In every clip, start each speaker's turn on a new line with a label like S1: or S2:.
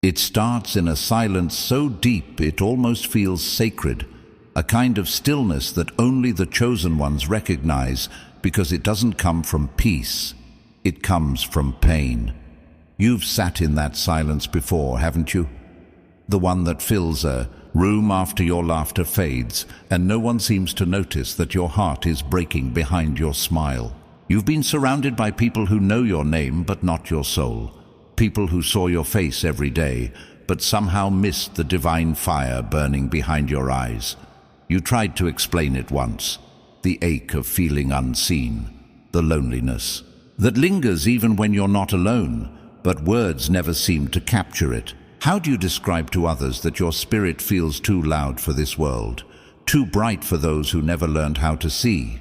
S1: It starts in a silence so deep it almost feels sacred, a kind of stillness that only the chosen ones recognize because it doesn't come from peace, it comes from pain. You've sat in that silence before, haven't you? The one that fills a room after your laughter fades, and no one seems to notice that your heart is breaking behind your smile. You've been surrounded by people who know your name but not your soul. People who saw your face every day, but somehow missed the divine fire burning behind your eyes. You tried to explain it once, the ache of feeling unseen, the loneliness that lingers even when you're not alone, but words never seem to capture it. How do you describe to others that your spirit feels too loud for this world, too bright for those who never learned how to see?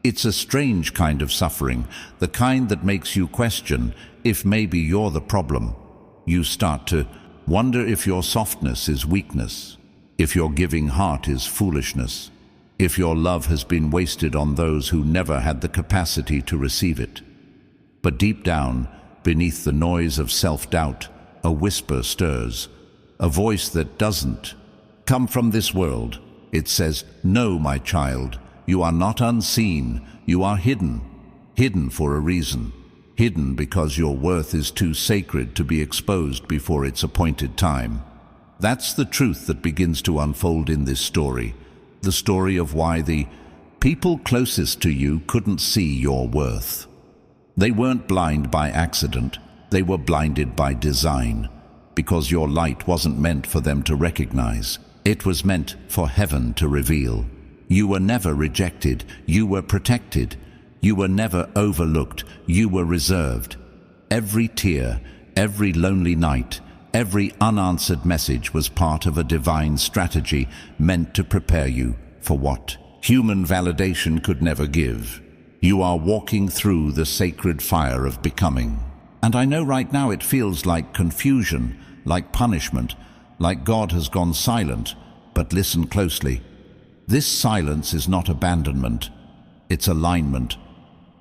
S1: It's a strange kind of suffering, the kind that makes you question if maybe you're the problem. You start to wonder if your softness is weakness, if your giving heart is foolishness, if your love has been wasted on those who never had the capacity to receive it. But deep down, beneath the noise of self-doubt, a whisper stirs, a voice that doesn't come from this world. It says, "No, my child, you are not unseen, you are hidden. Hidden for a reason. Hidden because your worth is too sacred to be exposed before its appointed time." That's the truth that begins to unfold in this story. The story of why the people closest to you couldn't see your worth. They weren't blind by accident. They were blinded by design, because your light wasn't meant for them to recognize. It was meant for heaven to reveal. You were never rejected. You were protected. You were never overlooked. You were reserved. Every tear, every lonely night, every unanswered message was part of a divine strategy meant to prepare you for what human validation could never give. You are walking through the sacred fire of becoming. And I know right now it feels like confusion, like punishment, like God has gone silent. But listen closely. This silence is not abandonment. It's alignment.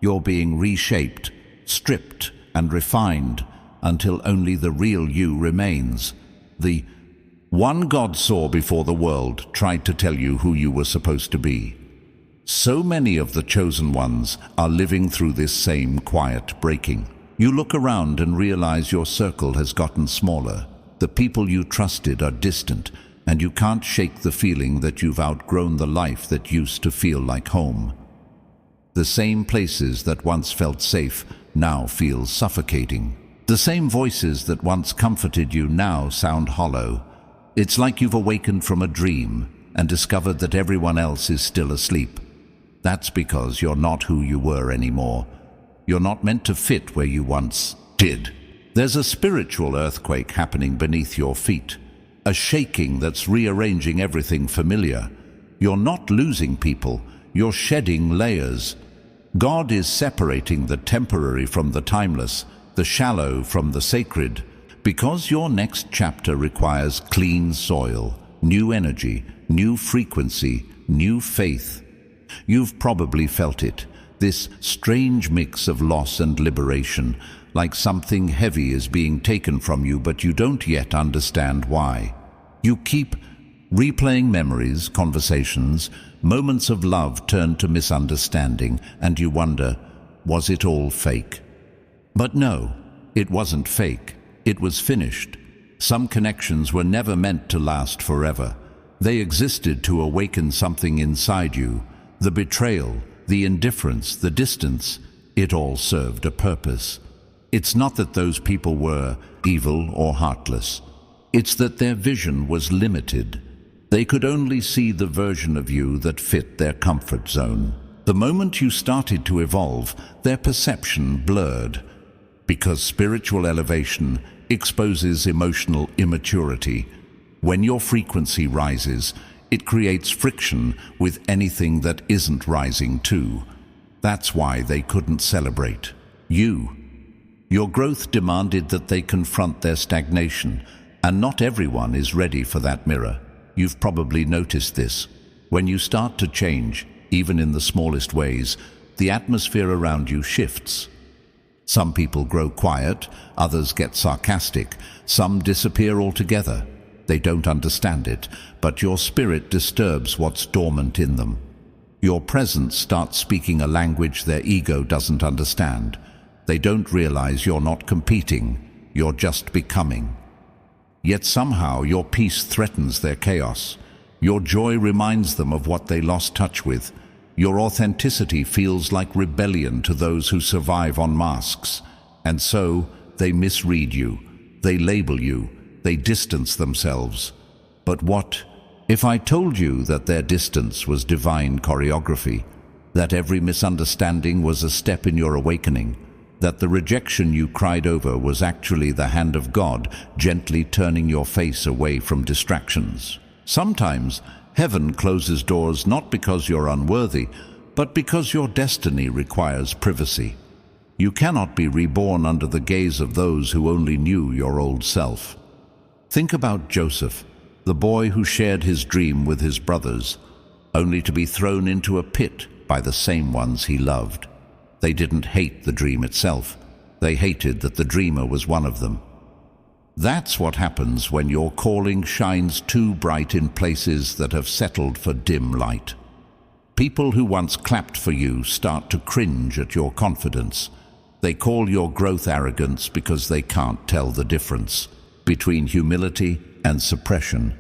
S1: You're being reshaped, stripped, and refined until only the real you remains. The one God saw before the world tried to tell you who you were supposed to be. So many of the chosen ones are living through this same quiet breaking. You look around and realize your circle has gotten smaller. The people you trusted are distant, and you can't shake the feeling that you've outgrown the life that used to feel like home. The same places that once felt safe now feel suffocating. The same voices that once comforted you now sound hollow. It's like you've awakened from a dream and discovered that everyone else is still asleep. That's because you're not who you were anymore. You're not meant to fit where you once did. There's a spiritual earthquake happening beneath your feet, a shaking that's rearranging everything familiar. You're not losing people, you're shedding layers. God is separating the temporary from the timeless, the shallow from the sacred, because your next chapter requires clean soil, new energy, new frequency, new faith. You've probably felt it. This strange mix of loss and liberation, like something heavy is being taken from you, but you don't yet understand why. You keep replaying memories, conversations, moments of love turned to misunderstanding, and you wonder, was it all fake? But no, it wasn't fake. It was finished. Some connections were never meant to last forever. They existed to awaken something inside you. The betrayal, the indifference, the distance, it all served a purpose. It's not that those people were evil or heartless. It's that their vision was limited. They could only see the version of you that fit their comfort zone. The moment you started to evolve, their perception blurred, because spiritual elevation exposes emotional immaturity. When your frequency rises, it creates friction with anything that isn't rising too. That's why they couldn't celebrate you. Your growth demanded that they confront their stagnation, and not everyone is ready for that mirror. You've probably noticed this. When you start to change, even in the smallest ways, the atmosphere around you shifts. Some people grow quiet, others get sarcastic, some disappear altogether. They don't understand it, but your spirit disturbs what's dormant in them. Your presence starts speaking a language their ego doesn't understand. They don't realize you're not competing, you're just becoming. Yet somehow your peace threatens their chaos. Your joy reminds them of what they lost touch with. Your authenticity feels like rebellion to those who survive on masks. And so they misread you, they label you, they distance themselves. But what if I told you that their distance was divine choreography, that every misunderstanding was a step in your awakening, that the rejection you cried over was actually the hand of God gently turning your face away from distractions? Sometimes heaven closes doors not because you're unworthy, but because your destiny requires privacy. You cannot be reborn under the gaze of those who only knew your old self. Think about Joseph, the boy who shared his dream with his brothers, only to be thrown into a pit by the same ones he loved. They didn't hate the dream itself. They hated that the dreamer was one of them. That's what happens when your calling shines too bright in places that have settled for dim light. People who once clapped for you start to cringe at your confidence. They call your growth arrogance because they can't tell the difference between humility and suppression.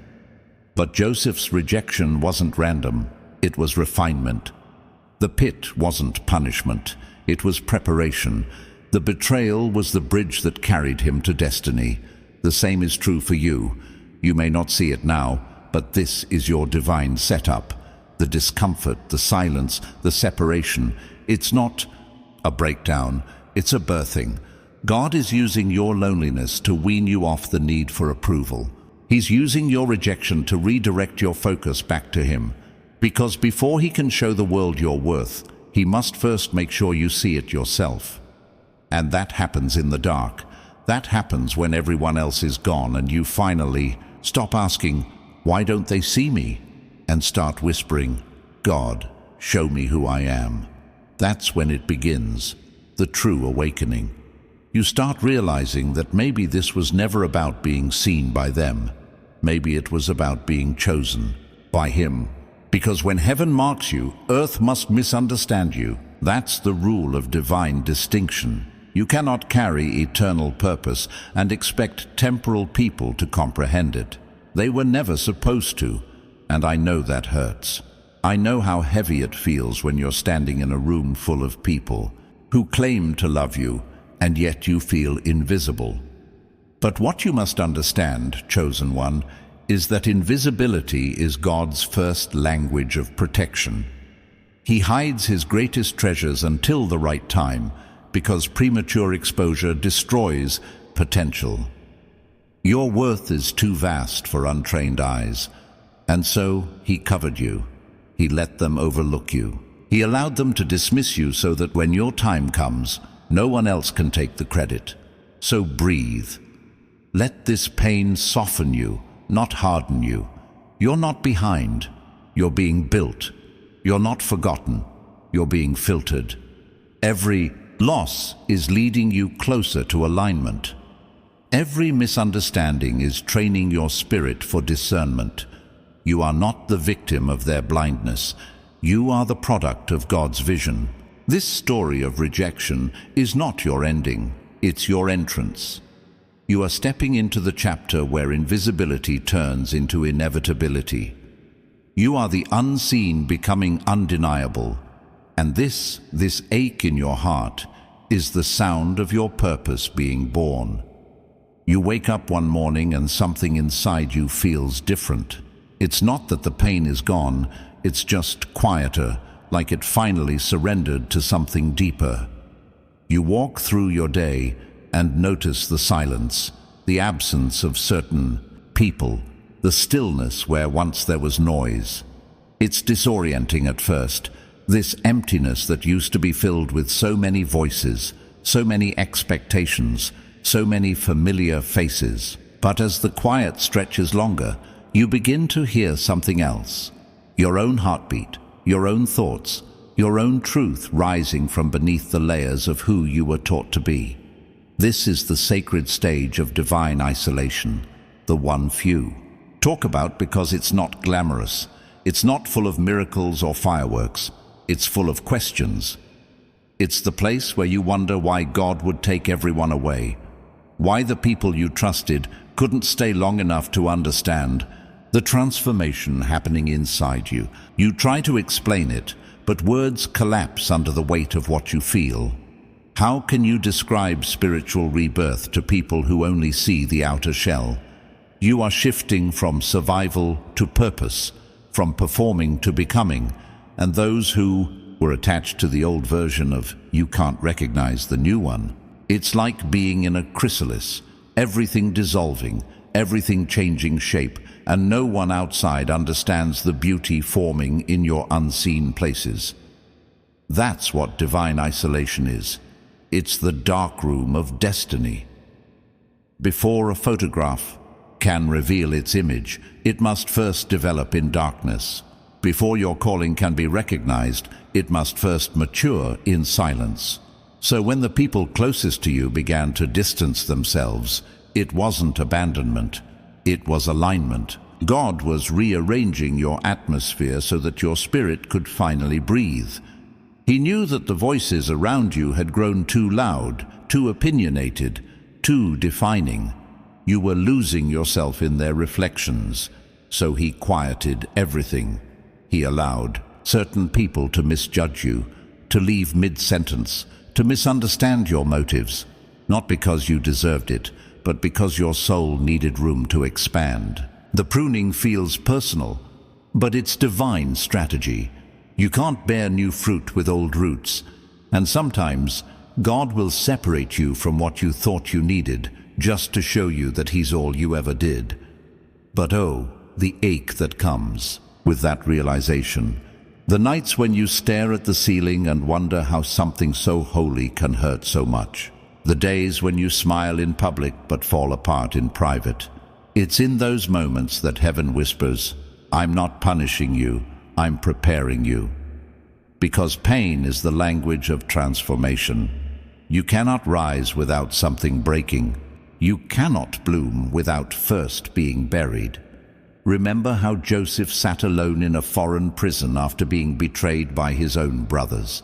S1: But Joseph's rejection wasn't random, it was refinement. The pit wasn't punishment, it was preparation. The betrayal was the bridge that carried him to destiny. The same is true for you. You may not see it now, but this is your divine setup. The discomfort, the silence, the separation. It's not a breakdown, it's a birthing. God is using your loneliness to wean you off the need for approval. He's using your rejection to redirect your focus back to Him. Because before He can show the world your worth, He must first make sure you see it yourself. And that happens in the dark. That happens when everyone else is gone and you finally stop asking, "Why don't they see me?" and start whispering, "God, show me who I am." That's when it begins, the true awakening. You start realizing that maybe this was never about being seen by them. Maybe it was about being chosen by Him. Because when heaven marks you, earth must misunderstand you. That's the rule of divine distinction. You cannot carry eternal purpose and expect temporal people to comprehend it. They were never supposed to, and I know that hurts. I know how heavy it feels when you're standing in a room full of people who claim to love you, and yet you feel invisible. But what you must understand, chosen one, is that invisibility is God's first language of protection. He hides His greatest treasures until the right time, because premature exposure destroys potential. Your worth is too vast for untrained eyes, and so He covered you. He let them overlook you. He allowed them to dismiss you so that when your time comes, no one else can take the credit. So breathe. Let this pain soften you, not harden you. You're not behind. You're being built. You're not forgotten. You're being filtered. Every loss is leading you closer to alignment. Every misunderstanding is training your spirit for discernment. You are not the victim of their blindness. You are the product of God's vision. This story of rejection is not your ending, it's your entrance. You are stepping into the chapter where invisibility turns into inevitability. You are the unseen becoming undeniable, and this ache in your heart is the sound of your purpose being born. You wake up one morning and something inside you feels different. It's not that the pain is gone, it's just quieter, like it finally surrendered to something deeper. You walk through your day and notice the silence, the absence of certain people, the stillness where once there was noise. It's disorienting at first, this emptiness that used to be filled with so many voices, so many expectations, so many familiar faces. But as the quiet stretches longer, you begin to hear something else. Your own heartbeat, your own thoughts, your own truth rising from beneath the layers of who you were taught to be. This is the sacred stage of divine isolation, the one few talk about, because it's not glamorous. It's not full of miracles or fireworks. It's full of questions. It's the place where you wonder why God would take everyone away, why the people you trusted couldn't stay long enough to understand the transformation happening inside you. You try to explain it, but words collapse under the weight of what you feel. How can you describe spiritual rebirth to people who only see the outer shell? You are shifting from survival to purpose, from performing to becoming, and those who were attached to the old version of you can't recognize the new one. It's like being in a chrysalis, everything dissolving, everything changing shape, and no one outside understands the beauty forming in your unseen places. That's what divine isolation is. It's the dark room of destiny. Before a photograph can reveal its image, it must first develop in darkness. Before your calling can be recognized, it must first mature in silence. So when the people closest to you began to distance themselves, it wasn't abandonment, it was alignment. God was rearranging your atmosphere so that your spirit could finally breathe. He knew that the voices around you had grown too loud, too opinionated, too defining. You were losing yourself in their reflections, so he quieted everything. He allowed certain people to misjudge you, to leave mid-sentence, to misunderstand your motives, not because you deserved it, but because your soul needed room to expand. The pruning feels personal, but it's divine strategy. You can't bear new fruit with old roots, and sometimes God will separate you from what you thought you needed just to show you that He's all you ever did. But oh, the ache that comes with that realization. The nights when you stare at the ceiling and wonder how something so holy can hurt so much. The days when you smile in public but fall apart in private. It's in those moments that heaven whispers, "I'm not punishing you, I'm preparing you." Because pain is the language of transformation. You cannot rise without something breaking. You cannot bloom without first being buried. Remember how Joseph sat alone in a foreign prison after being betrayed by his own brothers.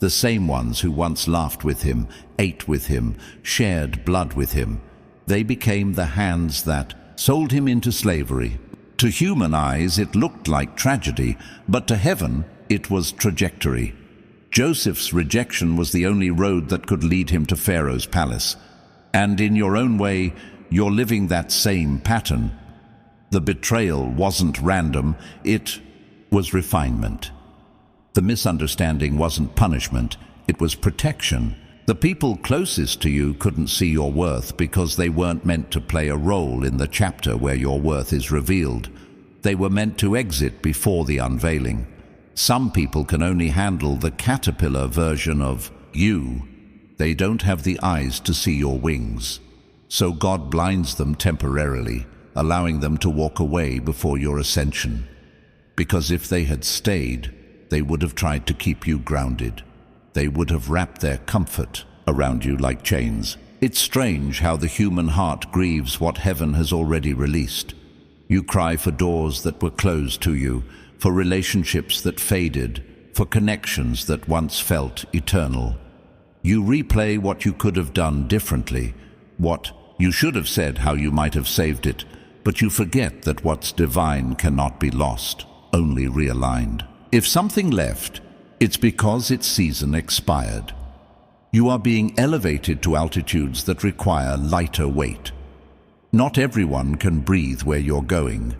S1: The same ones who once laughed with him, ate with him, shared blood with him. They became the hands that sold him into slavery. To human eyes it looked like tragedy, but to heaven it was trajectory. Joseph's rejection was the only road that could lead him to Pharaoh's palace. And in your own way, you're living that same pattern. The betrayal wasn't random, it was refinement. The misunderstanding wasn't punishment, it was protection. The people closest to you couldn't see your worth because they weren't meant to play a role in the chapter where your worth is revealed. They were meant to exit before the unveiling. Some people can only handle the caterpillar version of you. They don't have the eyes to see your wings. So God blinds them temporarily, allowing them to walk away before your ascension. Because if they had stayed, they would have tried to keep you grounded. They would have wrapped their comfort around you like chains. It's strange how the human heart grieves what heaven has already released. You cry for doors that were closed to you, for relationships that faded, for connections that once felt eternal. You replay what you could have done differently, what you should have said, how you might have saved it, but you forget that what's divine cannot be lost, only realigned. If something left, it's because its season expired. You are being elevated to altitudes that require lighter weight. Not everyone can breathe where you're going.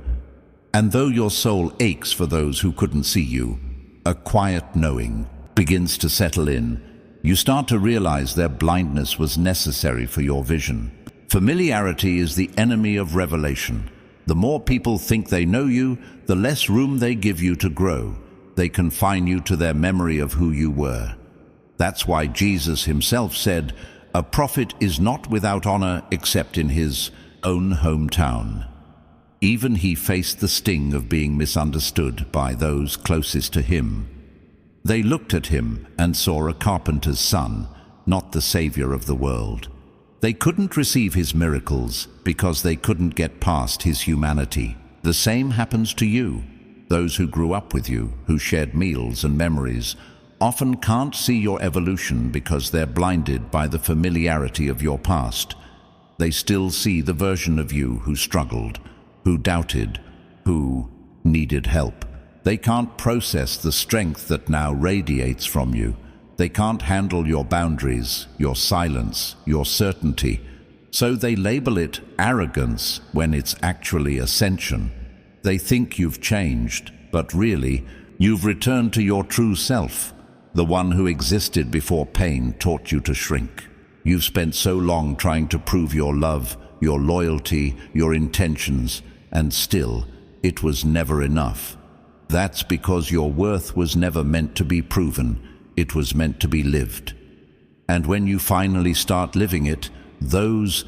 S1: And though your soul aches for those who couldn't see you, a quiet knowing begins to settle in. You start to realize their blindness was necessary for your vision. Familiarity is the enemy of revelation. The more people think they know you, the less room they give you to grow. They confine you to their memory of who you were. That's why Jesus himself said, "A prophet is not without honor except in his own hometown." Even he faced the sting of being misunderstood by those closest to him. They looked at him and saw a carpenter's son, not the savior of the world. They couldn't receive his miracles because they couldn't get past his humanity. The same happens to you. Those who grew up with you, who shared meals and memories, often can't see your evolution because they're blinded by the familiarity of your past. They still see the version of you who struggled, who doubted, who needed help. They can't process the strength that now radiates from you. They can't handle your boundaries, your silence, your certainty. So they label it arrogance when it's actually ascension. They think you've changed, but really, you've returned to your true self, the one who existed before pain taught you to shrink. You've spent so long trying to prove your love, your loyalty, your intentions, and still, it was never enough. That's because your worth was never meant to be proven. It was meant to be lived. And when you finally start living it, those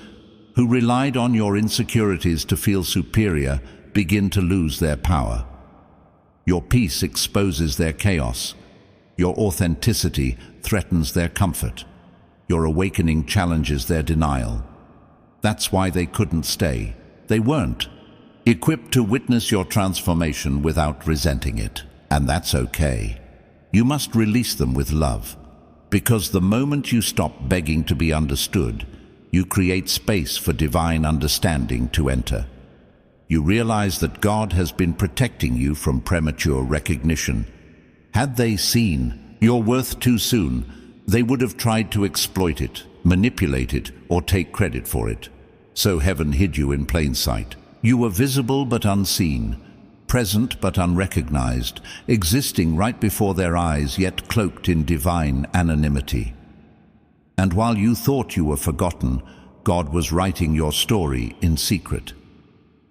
S1: who relied on your insecurities to feel superior begin to lose their power. Your peace exposes their chaos. Your authenticity threatens their comfort. Your awakening challenges their denial. That's why they couldn't stay. They weren't equipped to witness your transformation without resenting it. And that's okay. You must release them with love, because the moment you stop begging to be understood, you create space for divine understanding to enter. You realize that God has been protecting you from premature recognition. Had they seen your worth too soon, they would have tried to exploit it, manipulate it, or take credit for it. So heaven hid you in plain sight. You were visible but unseen, present but unrecognized, existing right before their eyes, yet cloaked in divine anonymity. And while you thought you were forgotten, God was writing your story in secret.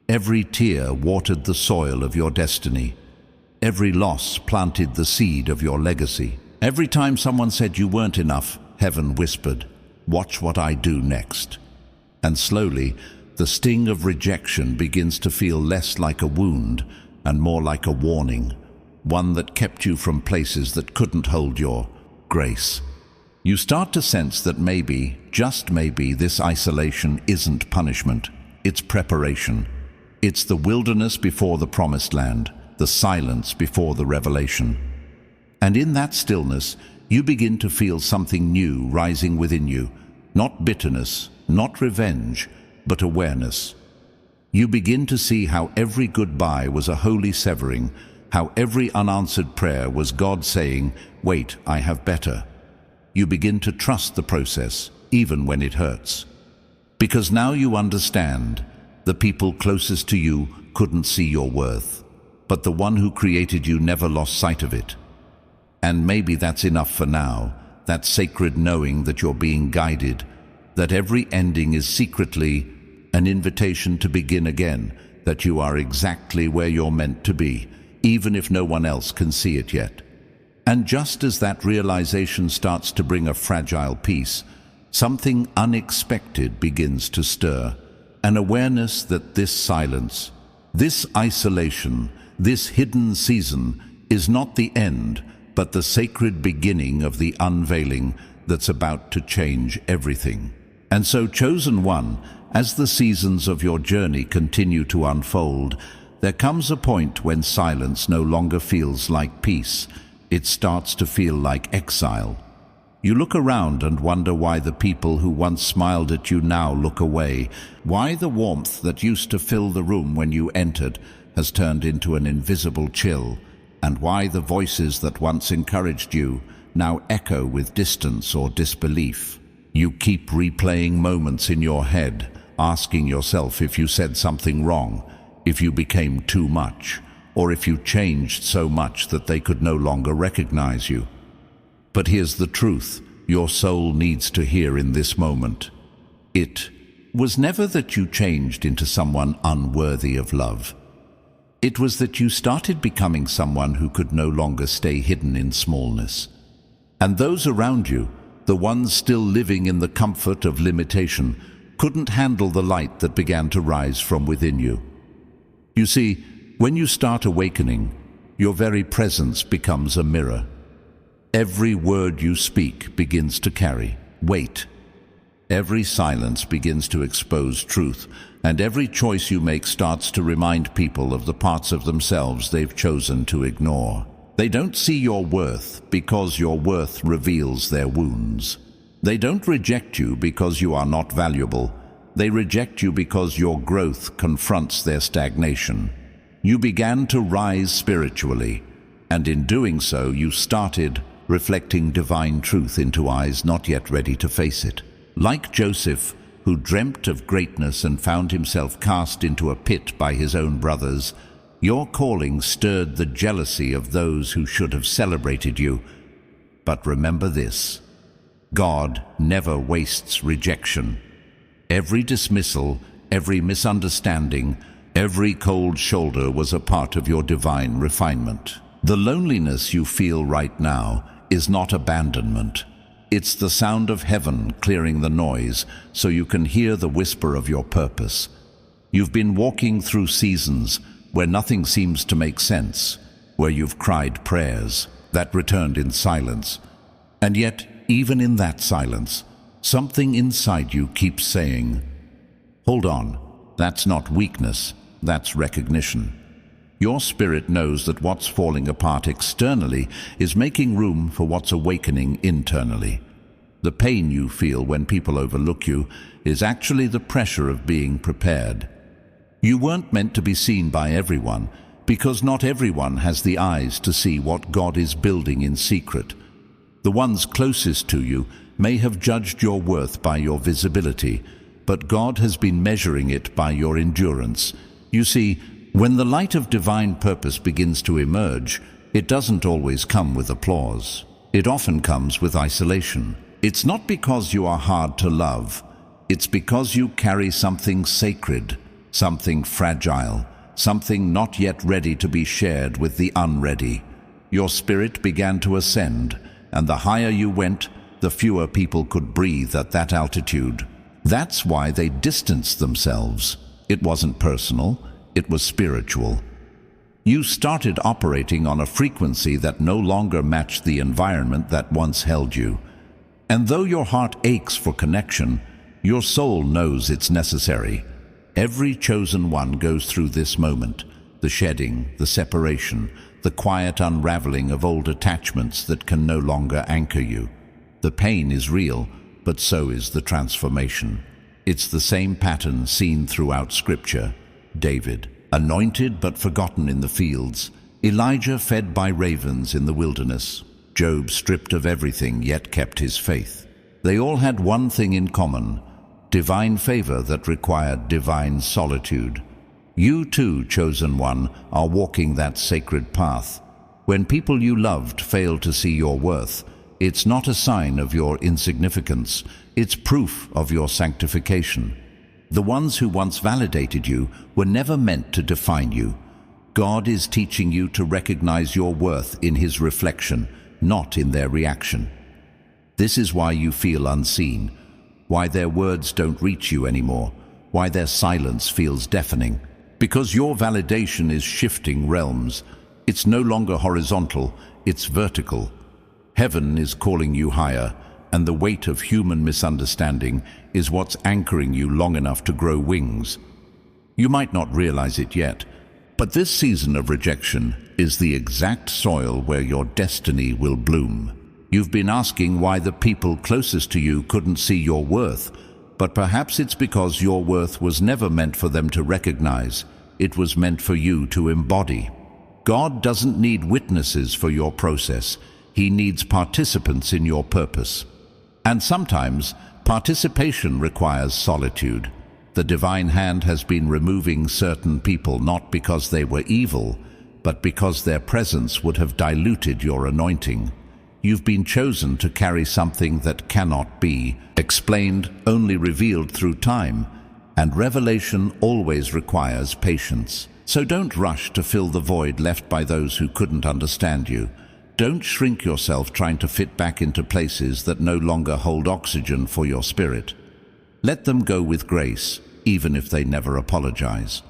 S1: Every tear watered the soil of your destiny. Every loss planted the seed of your legacy. Every time someone said you weren't enough, heaven whispered, "Watch what I do next." And slowly, the sting of rejection begins to feel less like a wound and more like a warning, one that kept you from places that couldn't hold your grace. You start to sense that maybe, just maybe, this isolation isn't punishment, it's preparation. It's the wilderness before the promised land, the silence before the revelation. And in that stillness, you begin to feel something new rising within you, not bitterness, not revenge, but awareness. You begin to see how every goodbye was a holy severing, how every unanswered prayer was God saying, "Wait, I have better." You begin to trust the process, even when it hurts. Because now you understand, the people closest to you couldn't see your worth, but the one who created you never lost sight of it. And maybe that's enough for now, that sacred knowing that you're being guided, that every ending is secretly an invitation to begin again, that you are exactly where you're meant to be, even if no one else can see it yet. And just as that realization starts to bring a fragile peace, something unexpected begins to stir, an awareness that this silence, this isolation, this hidden season is not the end, but the sacred beginning of the unveiling that's about to change everything. And so, chosen one, as the seasons of your journey continue to unfold, there comes a point when silence no longer feels like peace. It starts to feel like exile. You look around and wonder why the people who once smiled at you now look away, why the warmth that used to fill the room when you entered has turned into an invisible chill, and why the voices that once encouraged you now echo with distance or disbelief. You keep replaying moments in your head, asking yourself if you said something wrong, if you became too much, or if you changed so much that they could no longer recognize you. But here's the truth your soul needs to hear in this moment. It was never that you changed into someone unworthy of love. It was that you started becoming someone who could no longer stay hidden in smallness. And those around you, the ones still living in the comfort of limitation, couldn't handle the light that began to rise from within you. You see, when you start awakening, your very presence becomes a mirror. Every word you speak begins to carry weight. Every silence begins to expose truth, and every choice you make starts to remind people of the parts of themselves they've chosen to ignore. They don't see your worth because your worth reveals their wounds. They don't reject you because you are not valuable. They reject you because your growth confronts their stagnation. You began to rise spiritually, and in doing so you started reflecting divine truth into eyes not yet ready to face it. Like Joseph, who dreamt of greatness and found himself cast into a pit by his own brothers, your calling stirred the jealousy of those who should have celebrated you. But remember this: God never wastes rejection. Every dismissal, every misunderstanding, every cold shoulder was a part of your divine refinement. The loneliness you feel right now is not abandonment. It's the sound of heaven clearing the noise so you can hear the whisper of your purpose. You've been walking through seasons where nothing seems to make sense, where you've cried prayers that returned in silence. And yet, even in that silence, something inside you keeps saying, "Hold on, that's not weakness, that's recognition." Your spirit knows that what's falling apart externally is making room for what's awakening internally. The pain you feel when people overlook you is actually the pressure of being prepared. You weren't meant to be seen by everyone, because not everyone has the eyes to see what God is building in secret. The ones closest to you may have judged your worth by your visibility, but God has been measuring it by your endurance. You see, when the light of divine purpose begins to emerge, it doesn't always come with applause. It often comes with isolation. It's not because you are hard to love. It's because you carry something sacred, something fragile, something not yet ready to be shared with the unready. Your spirit began to ascend, and the higher you went, the fewer people could breathe at that altitude. That's why they distanced themselves. It wasn't personal. It was spiritual. You started operating on a frequency that no longer matched the environment that once held you. And though your heart aches for connection, your soul knows it's necessary. Every chosen one goes through this moment: the shedding, the separation, the quiet unraveling of old attachments that can no longer anchor you. The pain is real, but so is the transformation. It's the same pattern seen throughout Scripture. David, anointed but forgotten in the fields. Elijah, fed by ravens in the wilderness. Job, stripped of everything yet kept his faith. They all had one thing in common: divine favor that required divine solitude. You too, chosen one, are walking that sacred path. When people you loved fail to see your worth, it's not a sign of your insignificance, it's proof of your sanctification. The ones who once validated you were never meant to define you. God is teaching you to recognize your worth in His reflection, not in their reaction. This is why you feel unseen, why their words don't reach you anymore, why their silence feels deafening. Because your validation is shifting realms. It's no longer horizontal, it's vertical. Heaven is calling you higher, and the weight of human misunderstanding is what's anchoring you long enough to grow wings. You might not realize it yet, but this season of rejection is the exact soil where your destiny will bloom. You've been asking why the people closest to you couldn't see your worth, but perhaps it's because your worth was never meant for them to recognize. It was meant for you to embody. God doesn't need witnesses for your process. He needs participants in your purpose. And sometimes, participation requires solitude. The divine hand has been removing certain people not because they were evil, but because their presence would have diluted your anointing. You've been chosen to carry something that cannot be explained, only revealed through time, and revelation always requires patience. So don't rush to fill the void left by those who couldn't understand you. Don't shrink yourself trying to fit back into places that no longer hold oxygen for your spirit. Let them go with grace, even if they never apologize.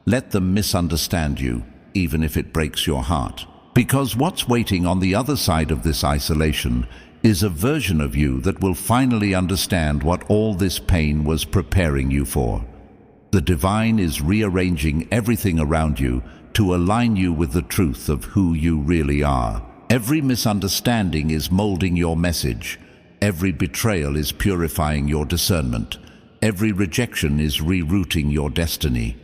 S1: Let them misunderstand you, even if it breaks your heart. Because what's waiting on the other side of this isolation is a version of you that will finally understand what all this pain was preparing you for. The divine is rearranging everything around you to align you with the truth of who you really are. Every misunderstanding is molding your message. Every betrayal is purifying your discernment. Every rejection is rerouting your destiny.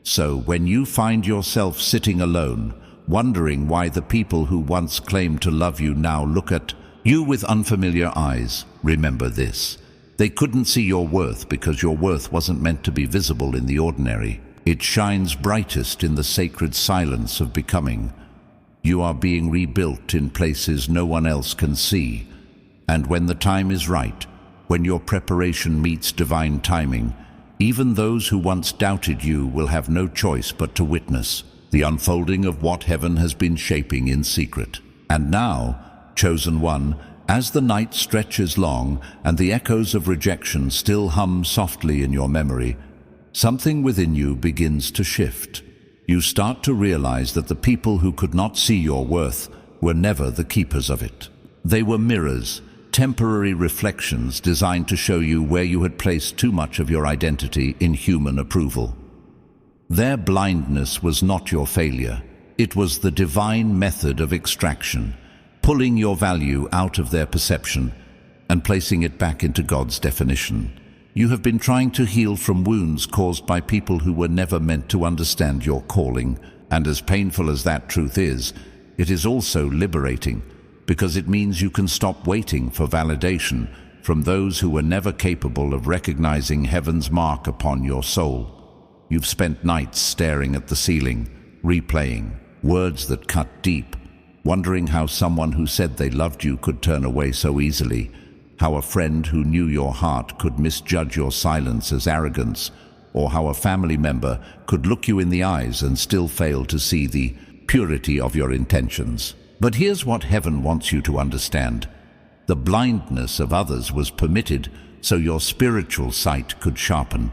S1: So when you find yourself sitting alone, wondering why the people who once claimed to love you now look at you with unfamiliar eyes, remember this. They couldn't see your worth because your worth wasn't meant to be visible in the ordinary. It shines brightest in the sacred silence of becoming. You are being rebuilt in places no one else can see. And when the time is right, when your preparation meets divine timing, even those who once doubted you will have no choice but to witness the unfolding of what heaven has been shaping in secret. And now, chosen one, as the night stretches long and the echoes of rejection still hum softly in your memory, something within you begins to shift. You start to realize that the people who could not see your worth were never the keepers of it. They were mirrors, temporary reflections designed to show you where you had placed too much of your identity in human approval. Their blindness was not your failure. It was the divine method of extraction, pulling your value out of their perception and placing it back into God's definition. You have been trying to heal from wounds caused by people who were never meant to understand your calling, and as painful as that truth is, it is also liberating, because it means you can stop waiting for validation from those who were never capable of recognizing heaven's mark upon your soul. You've spent nights staring at the ceiling, replaying words that cut deep, wondering how someone who said they loved you could turn away so easily, how a friend who knew your heart could misjudge your silence as arrogance, or how a family member could look you in the eyes and still fail to see the purity of your intentions. But here's what heaven wants you to understand. The blindness of others was permitted so your spiritual sight could sharpen.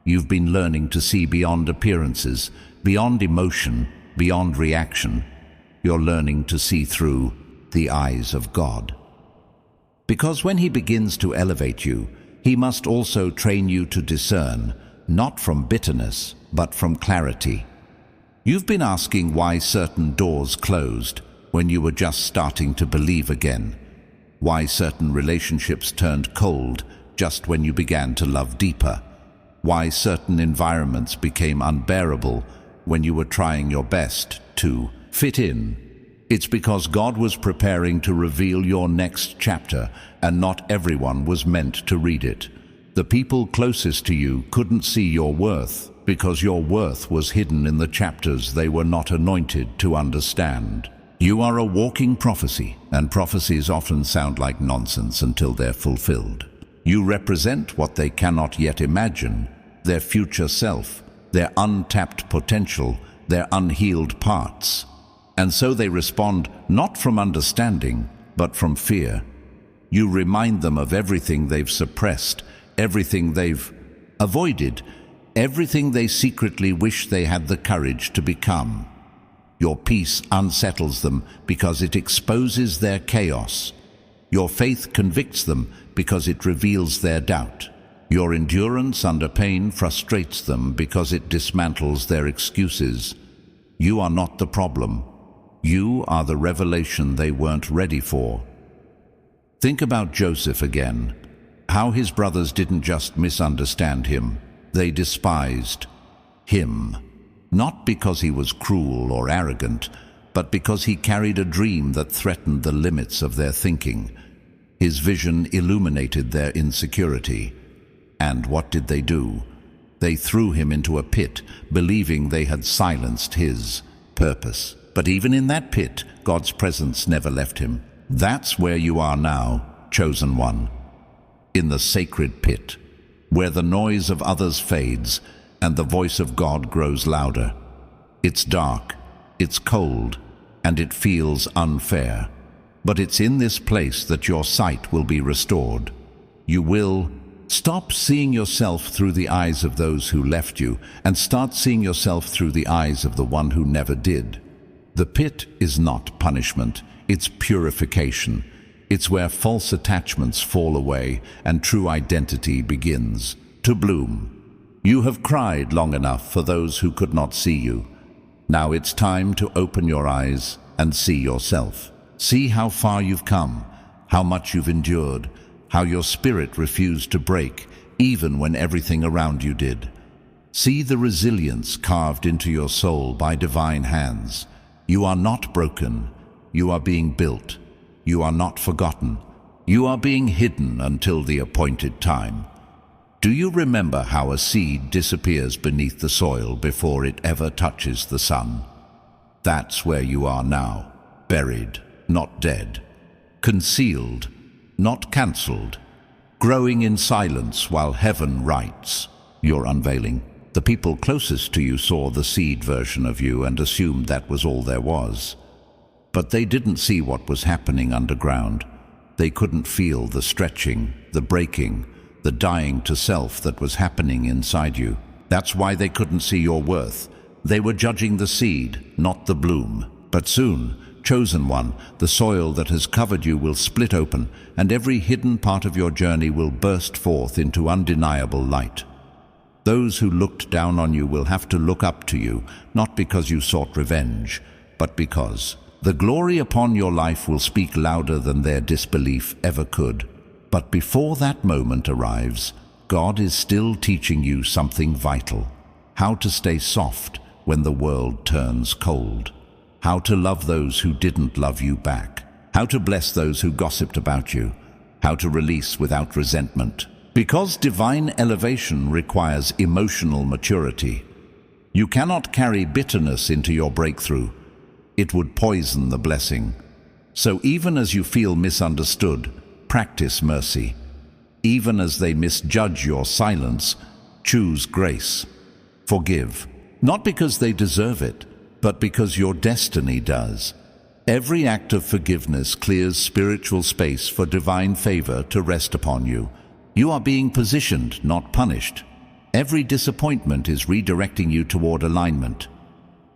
S1: You've been learning to see beyond appearances, beyond emotion, beyond reaction. You're learning to see through the eyes of God. Because when He begins to elevate you, He must also train you to discern, not from bitterness, but from clarity. You've been asking why certain doors closed when you were just starting to believe again, why certain relationships turned cold just when you began to love deeper, why certain environments became unbearable when you were trying your best to fit in. It's because God was preparing to reveal your next chapter, and not everyone was meant to read it. The people closest to you couldn't see your worth because your worth was hidden in the chapters they were not anointed to understand. You are a walking prophecy, and prophecies often sound like nonsense until they're fulfilled. You represent what they cannot yet imagine, their future self, their untapped potential, their unhealed parts. And so they respond not from understanding, but from fear. You remind them of everything they've suppressed, everything they've avoided, everything they secretly wish they had the courage to become. Your peace unsettles them because it exposes their chaos. Your faith convicts them because it reveals their doubt. Your endurance under pain frustrates them because it dismantles their excuses. You are not the problem. You are the revelation they weren't ready for. Think about Joseph again. How his brothers didn't just misunderstand him, they despised him. Not because he was cruel or arrogant, but because he carried a dream that threatened the limits of their thinking. His vision illuminated their insecurity. And what did they do? They threw him into a pit, believing they had silenced his purpose. But even in that pit, God's presence never left him. That's where you are now, chosen one. In the sacred pit, where the noise of others fades and the voice of God grows louder. It's dark, it's cold, and it feels unfair. But it's in this place that your sight will be restored. You will stop seeing yourself through the eyes of those who left you and start seeing yourself through the eyes of the one who never did. The pit is not punishment, it's purification. It's where false attachments fall away and true identity begins to bloom. You have cried long enough for those who could not see you. Now it's time to open your eyes and see yourself. See how far you've come, how much you've endured, how your spirit refused to break, even when everything around you did. See the resilience carved into your soul by divine hands. You are not broken. You are being built. You are not forgotten. You are being hidden until the appointed time. Do you remember how a seed disappears beneath the soil before it ever touches the sun? That's where you are now, buried, not dead, concealed, not cancelled, growing in silence while heaven writes your unveiling. The people closest to you saw the seed version of you and assumed that was all there was. But they didn't see what was happening underground. They couldn't feel the stretching, the breaking, the dying to self that was happening inside you. That's why they couldn't see your worth. They were judging the seed, not the bloom. But soon, chosen one, the soil that has covered you will split open, and every hidden part of your journey will burst forth into undeniable light. Those who looked down on you will have to look up to you, not because you sought revenge, but because the glory upon your life will speak louder than their disbelief ever could. But before that moment arrives, God is still teaching you something vital. How to stay soft when the world turns cold. How to love those who didn't love you back. How to bless those who gossiped about you. How to release without resentment. Because divine elevation requires emotional maturity. You cannot carry bitterness into your breakthrough. It would poison the blessing. So even as you feel misunderstood, practice mercy. Even as they misjudge your silence, choose grace. Forgive, not because they deserve it, but because your destiny does. Every act of forgiveness clears spiritual space for divine favor to rest upon you. You are being positioned, not punished. Every disappointment is redirecting you toward alignment.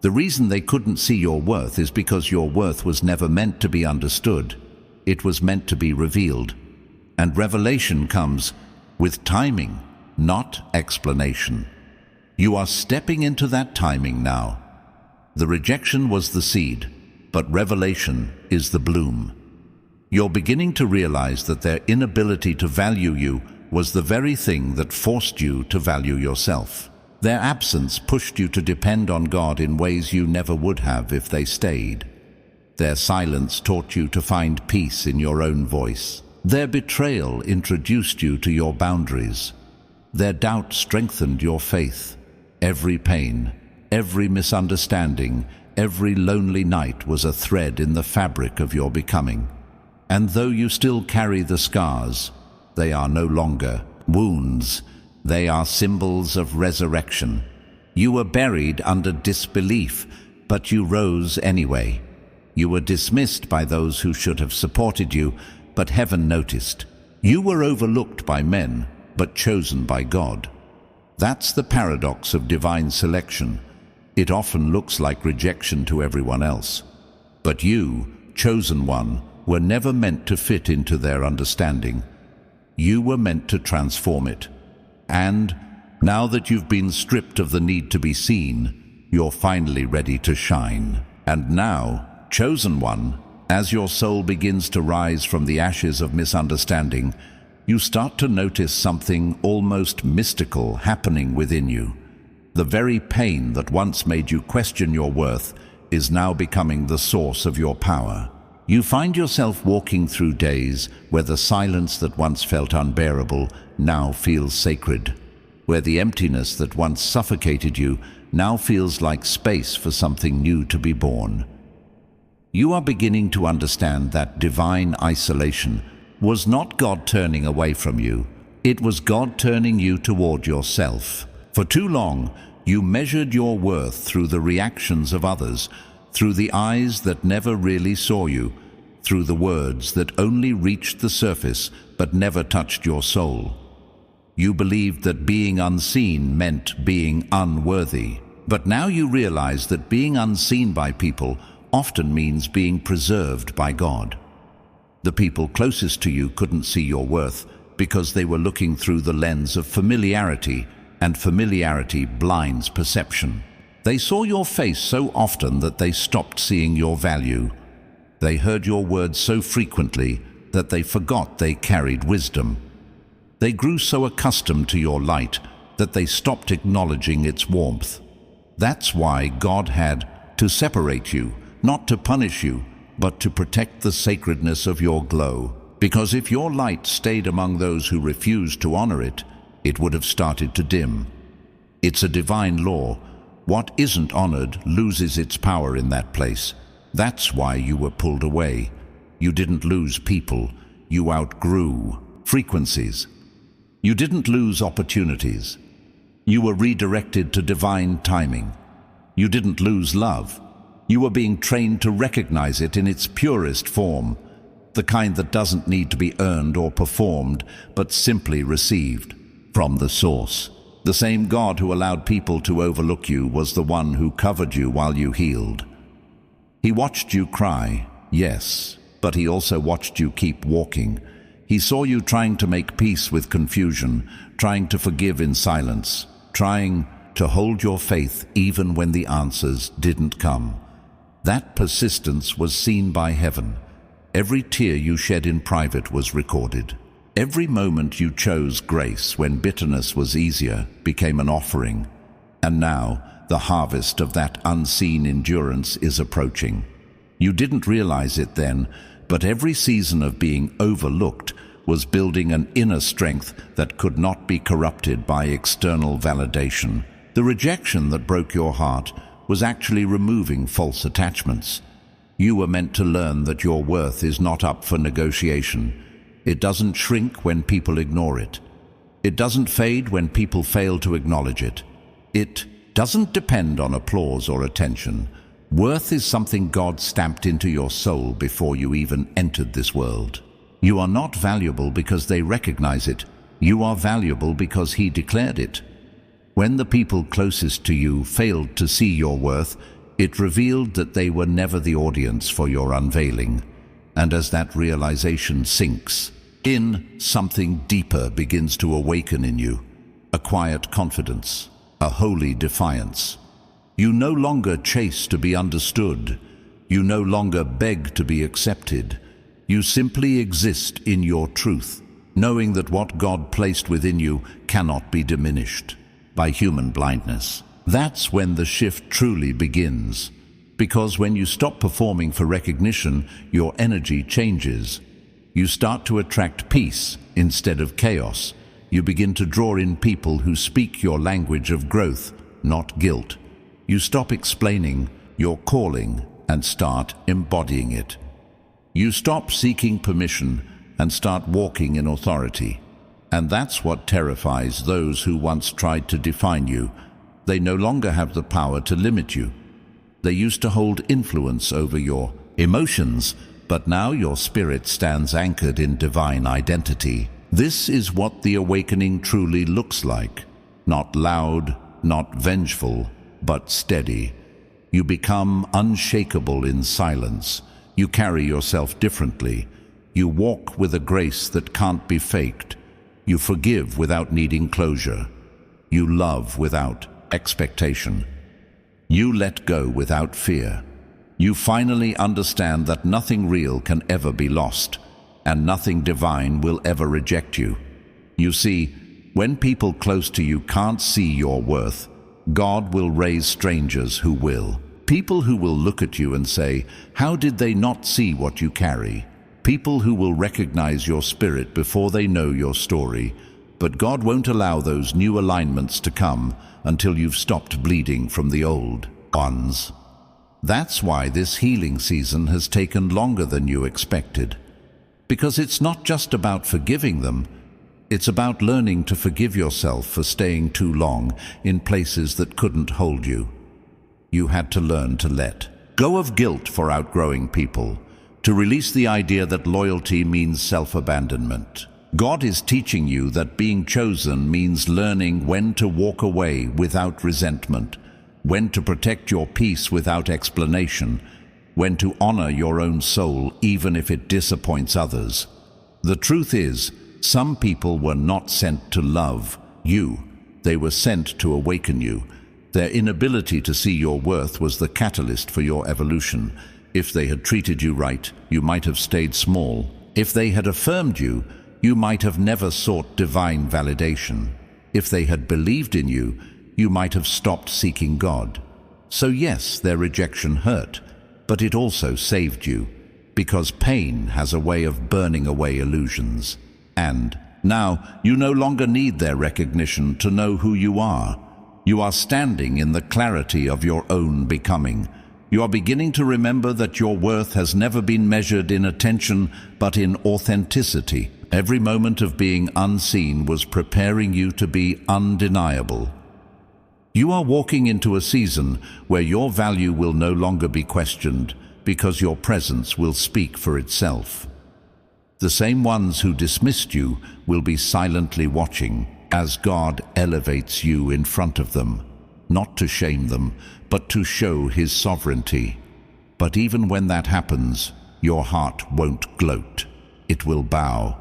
S1: The reason they couldn't see your worth is because your worth was never meant to be understood. It was meant to be revealed. And revelation comes with timing, not explanation. You are stepping into that timing now. The rejection was the seed, but revelation is the bloom. You're beginning to realize that their inability to value you was the very thing that forced you to value yourself. Their absence pushed you to depend on God in ways you never would have if they stayed. Their silence taught you to find peace in your own voice. Their betrayal introduced you to your boundaries. Their doubt strengthened your faith. Every pain, every misunderstanding, every lonely night was a thread in the fabric of your becoming. And though you still carry the scars, they are no longer wounds. They are symbols of resurrection. You were buried under disbelief, but you rose anyway. You were dismissed by those who should have supported you, but heaven noticed. You were overlooked by men, but chosen by God. That's the paradox of divine selection. It often looks like rejection to everyone else. But you, chosen one, were never meant to fit into their understanding. You were meant to transform it. And now that you've been stripped of the need to be seen, you're finally ready to shine. And now, chosen one, as your soul begins to rise from the ashes of misunderstanding, you start to notice something almost mystical happening within you. The very pain that once made you question your worth is now becoming the source of your power. You find yourself walking through days where the silence that once felt unbearable now feels sacred, where the emptiness that once suffocated you now feels like space for something new to be born. You are beginning to understand that divine isolation was not God turning away from you. It was God turning you toward yourself. For too long, you measured your worth through the reactions of others, through the eyes that never really saw you, through the words that only reached the surface but never touched your soul. You believed that being unseen meant being unworthy. But now you realize that being unseen by people often means being preserved by God. The people closest to you couldn't see your worth because they were looking through the lens of familiarity, and familiarity blinds perception. They saw your face so often that they stopped seeing your value. They heard your words so frequently that they forgot they carried wisdom. They grew so accustomed to your light that they stopped acknowledging its warmth. That's why God had to separate you, not to punish you, but to protect the sacredness of your glow. Because if your light stayed among those who refused to honor it, it would have started to dim. It's a divine law. What isn't honored loses its power in that place. That's why you were pulled away. You didn't lose people. You outgrew frequencies. You didn't lose opportunities. You were redirected to divine timing. You didn't lose love. You were being trained to recognize it in its purest form, the kind that doesn't need to be earned or performed, but simply received from the source. The same God who allowed people to overlook you was the one who covered you while you healed. He watched you cry, yes, but he also watched you keep walking. He saw you trying to make peace with confusion, trying to forgive in silence, trying to hold your faith even when the answers didn't come. That persistence was seen by heaven. Every tear you shed in private was recorded. Every moment you chose grace when bitterness was easier became an offering. And now, the harvest of that unseen endurance is approaching. You didn't realize it then, but every season of being overlooked was building an inner strength that could not be corrupted by external validation. The rejection that broke your heart was actually removing false attachments. You were meant to learn that your worth is not up for negotiation. It doesn't shrink when people ignore it. It doesn't fade when people fail to acknowledge it. It doesn't depend on applause or attention. Worth is something God stamped into your soul before you even entered this world. You are not valuable because they recognize it. You are valuable because He declared it. When the people closest to you failed to see your worth, it revealed that they were never the audience for your unveiling. And as that realization sinks in, something deeper begins to awaken in you. A quiet confidence, a holy defiance. You no longer chase to be understood. You no longer beg to be accepted. You simply exist in your truth, knowing that what God placed within you cannot be diminished by human blindness. That's when the shift truly begins. Because when you stop performing for recognition, your energy changes. You start to attract peace instead of chaos. You begin to draw in people who speak your language of growth, not guilt. You stop explaining your calling and start embodying it. You stop seeking permission and start walking in authority. And that's what terrifies those who once tried to define you. They no longer have the power to limit you. They used to hold influence over your emotions, but now your spirit stands anchored in divine identity. This is what the awakening truly looks like. Not loud, not vengeful, but steady. You become unshakable in silence. You carry yourself differently. You walk with a grace that can't be faked. You forgive without needing closure. You love without expectation. You let go without fear. You finally understand that nothing real can ever be lost, and nothing divine will ever reject you. You see, when people close to you can't see your worth, God will raise strangers who will. People who will look at you and say, "How did they not see what you carry?" People who will recognize your spirit before they know your story. But God won't allow those new alignments to come until you've stopped bleeding from the old ones. That's why this healing season has taken longer than you expected. Because it's not just about forgiving them, it's about learning to forgive yourself for staying too long in places that couldn't hold you. You had to learn to let go of guilt for outgrowing people, to release the idea that loyalty means self-abandonment. God is teaching you that being chosen means learning when to walk away without resentment, when to protect your peace without explanation, when to honor your own soul even if it disappoints others. The truth is, some people were not sent to love you, they were sent to awaken you. Their inability to see your worth was the catalyst for your evolution. If they had treated you right, you might have stayed small. If they had affirmed you, you might have never sought divine validation. If they had believed in you, you might have stopped seeking God. So yes, their rejection hurt, but it also saved you, because pain has a way of burning away illusions. And now you no longer need their recognition to know who you are. You are standing in the clarity of your own becoming. You are beginning to remember that your worth has never been measured in attention, but in authenticity. Every moment of being unseen was preparing you to be undeniable. You are walking into a season where your value will no longer be questioned, because your presence will speak for itself. The same ones who dismissed you will be silently watching as God elevates you in front of them, not to shame them, but to show His sovereignty. But even when that happens, your heart won't gloat. It will bow.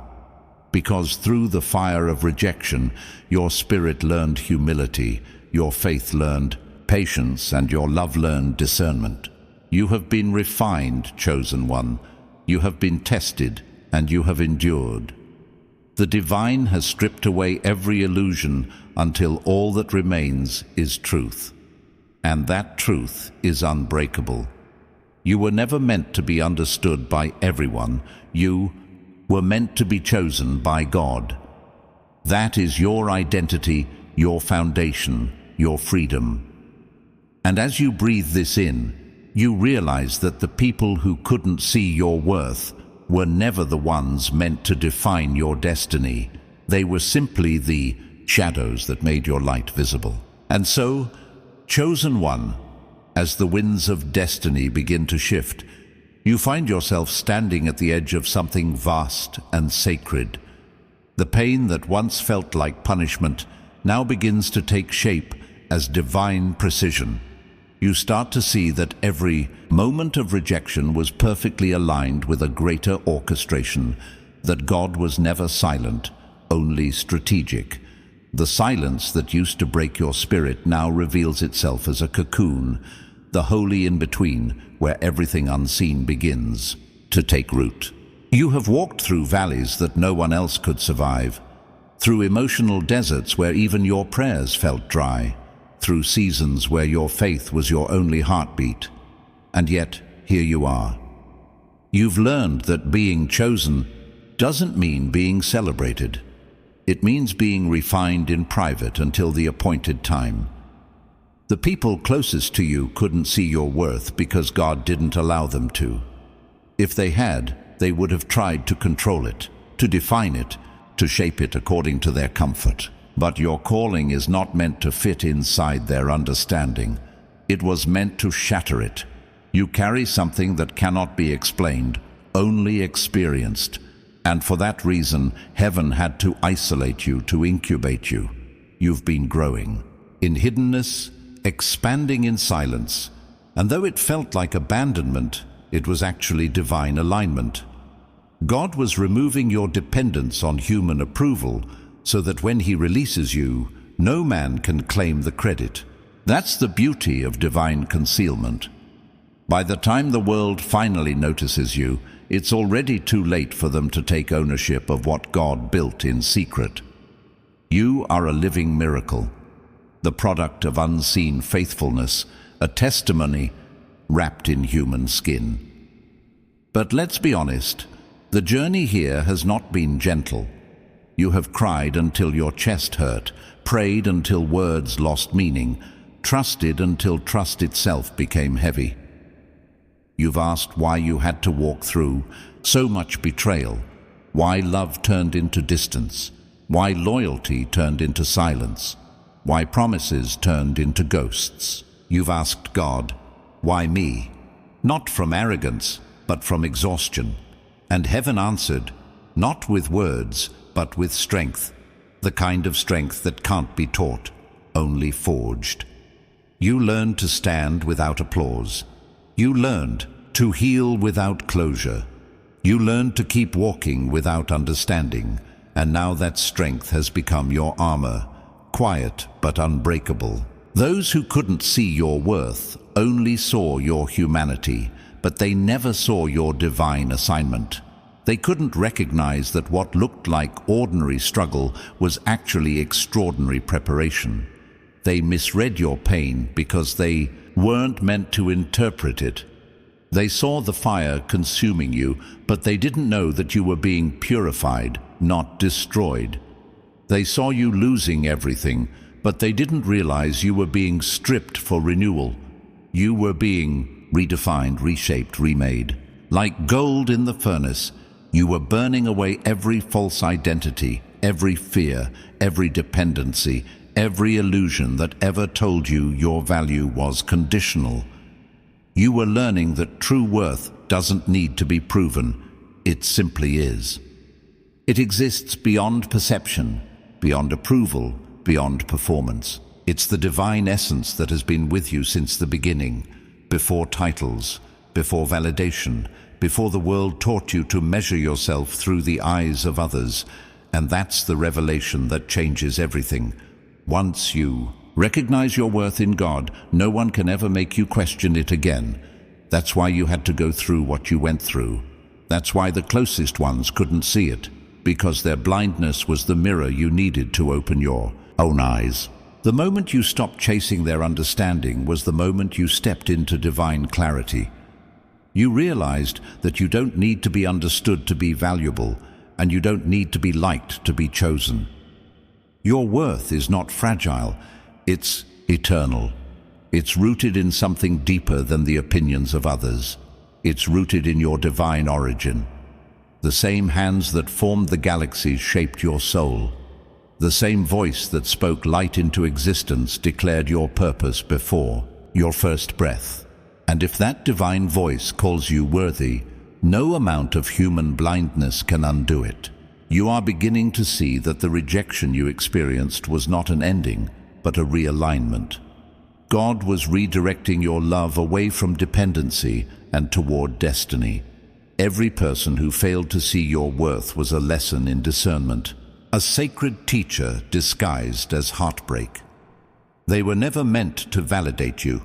S1: Because through the fire of rejection, your spirit learned humility, your faith learned patience, and your love learned discernment. You have been refined, chosen one. You have been tested, and you have endured. The divine has stripped away every illusion until all that remains is truth. And that truth is unbreakable. You were never meant to be understood by everyone. You were meant to be chosen by God. That is your identity, your foundation, your freedom. And as you breathe this in, you realize that the people who couldn't see your worth were never the ones meant to define your destiny. They were simply the shadows that made your light visible. And so, chosen one, as the winds of destiny begin to shift, you find yourself standing at the edge of something vast and sacred. The pain that once felt like punishment now begins to take shape as divine precision. You start to see that every moment of rejection was perfectly aligned with a greater orchestration, that God was never silent, only strategic. The silence that used to break your spirit now reveals itself as a cocoon, the holy in-between, where everything unseen begins to take root. You have walked through valleys that no one else could survive, through emotional deserts where even your prayers felt dry, through seasons where your faith was your only heartbeat. And yet, here you are. You've learned that being chosen doesn't mean being celebrated. It means being refined in private until the appointed time. The people closest to you couldn't see your worth because God didn't allow them to. If they had, they would have tried to control it, to define it, to shape it according to their comfort. But your calling is not meant to fit inside their understanding. It was meant to shatter it. You carry something that cannot be explained, only experienced. And for that reason, heaven had to isolate you, to incubate you. You've been growing in hiddenness, expanding in silence. And though it felt like abandonment, it was actually divine alignment. God was removing your dependence on human approval so that when He releases you, no man can claim the credit. That's the beauty of divine concealment. By the time the world finally notices you, it's already too late for them to take ownership of what God built in secret. You are a living miracle, the product of unseen faithfulness, a testimony wrapped in human skin. But let's be honest, the journey here has not been gentle. You have cried until your chest hurt, prayed until words lost meaning, trusted until trust itself became heavy. You've asked why you had to walk through so much betrayal, why love turned into distance, why loyalty turned into silence, why promises turned into ghosts. You've asked God, why me? Not from arrogance, but from exhaustion. And heaven answered, not with words, but with strength, the kind of strength that can't be taught, only forged. You learned to stand without applause. You learned to heal without closure. You learned to keep walking without understanding, and now that strength has become your armor, quiet but unbreakable. Those who couldn't see your worth only saw your humanity, but they never saw your divine assignment. They couldn't recognize that what looked like ordinary struggle was actually extraordinary preparation. They misread your pain because they weren't meant to interpret it. They saw the fire consuming you, but they didn't know that you were being purified, not destroyed. They saw you losing everything, but they didn't realize you were being stripped for renewal. You were being redefined, reshaped, remade. Like gold in the furnace, you were burning away every false identity, every fear, every dependency, every illusion that ever told you your value was conditional. You were learning that true worth doesn't need to be proven. It simply is. It exists beyond perception, beyond approval, beyond performance. It's the divine essence that has been with you since the beginning, before titles, before validation, before the world taught you to measure yourself through the eyes of others. And that's the revelation that changes everything. Once you recognize your worth in God, no one can ever make you question it again. That's why you had to go through what you went through. That's why the closest ones couldn't see it, because their blindness was the mirror you needed to open your own eyes. The moment you stopped chasing their understanding was the moment you stepped into divine clarity. You realized that you don't need to be understood to be valuable, and you don't need to be liked to be chosen. Your worth is not fragile. It's eternal. It's rooted in something deeper than the opinions of others. It's rooted in your divine origin. The same hands that formed the galaxies shaped your soul. The same voice that spoke light into existence declared your purpose before your first breath. And if that divine voice calls you worthy, no amount of human blindness can undo it. You are beginning to see that the rejection you experienced was not an ending, but a realignment. God was redirecting your love away from dependency and toward destiny. Every person who failed to see your worth was a lesson in discernment, a sacred teacher disguised as heartbreak. They were never meant to validate you.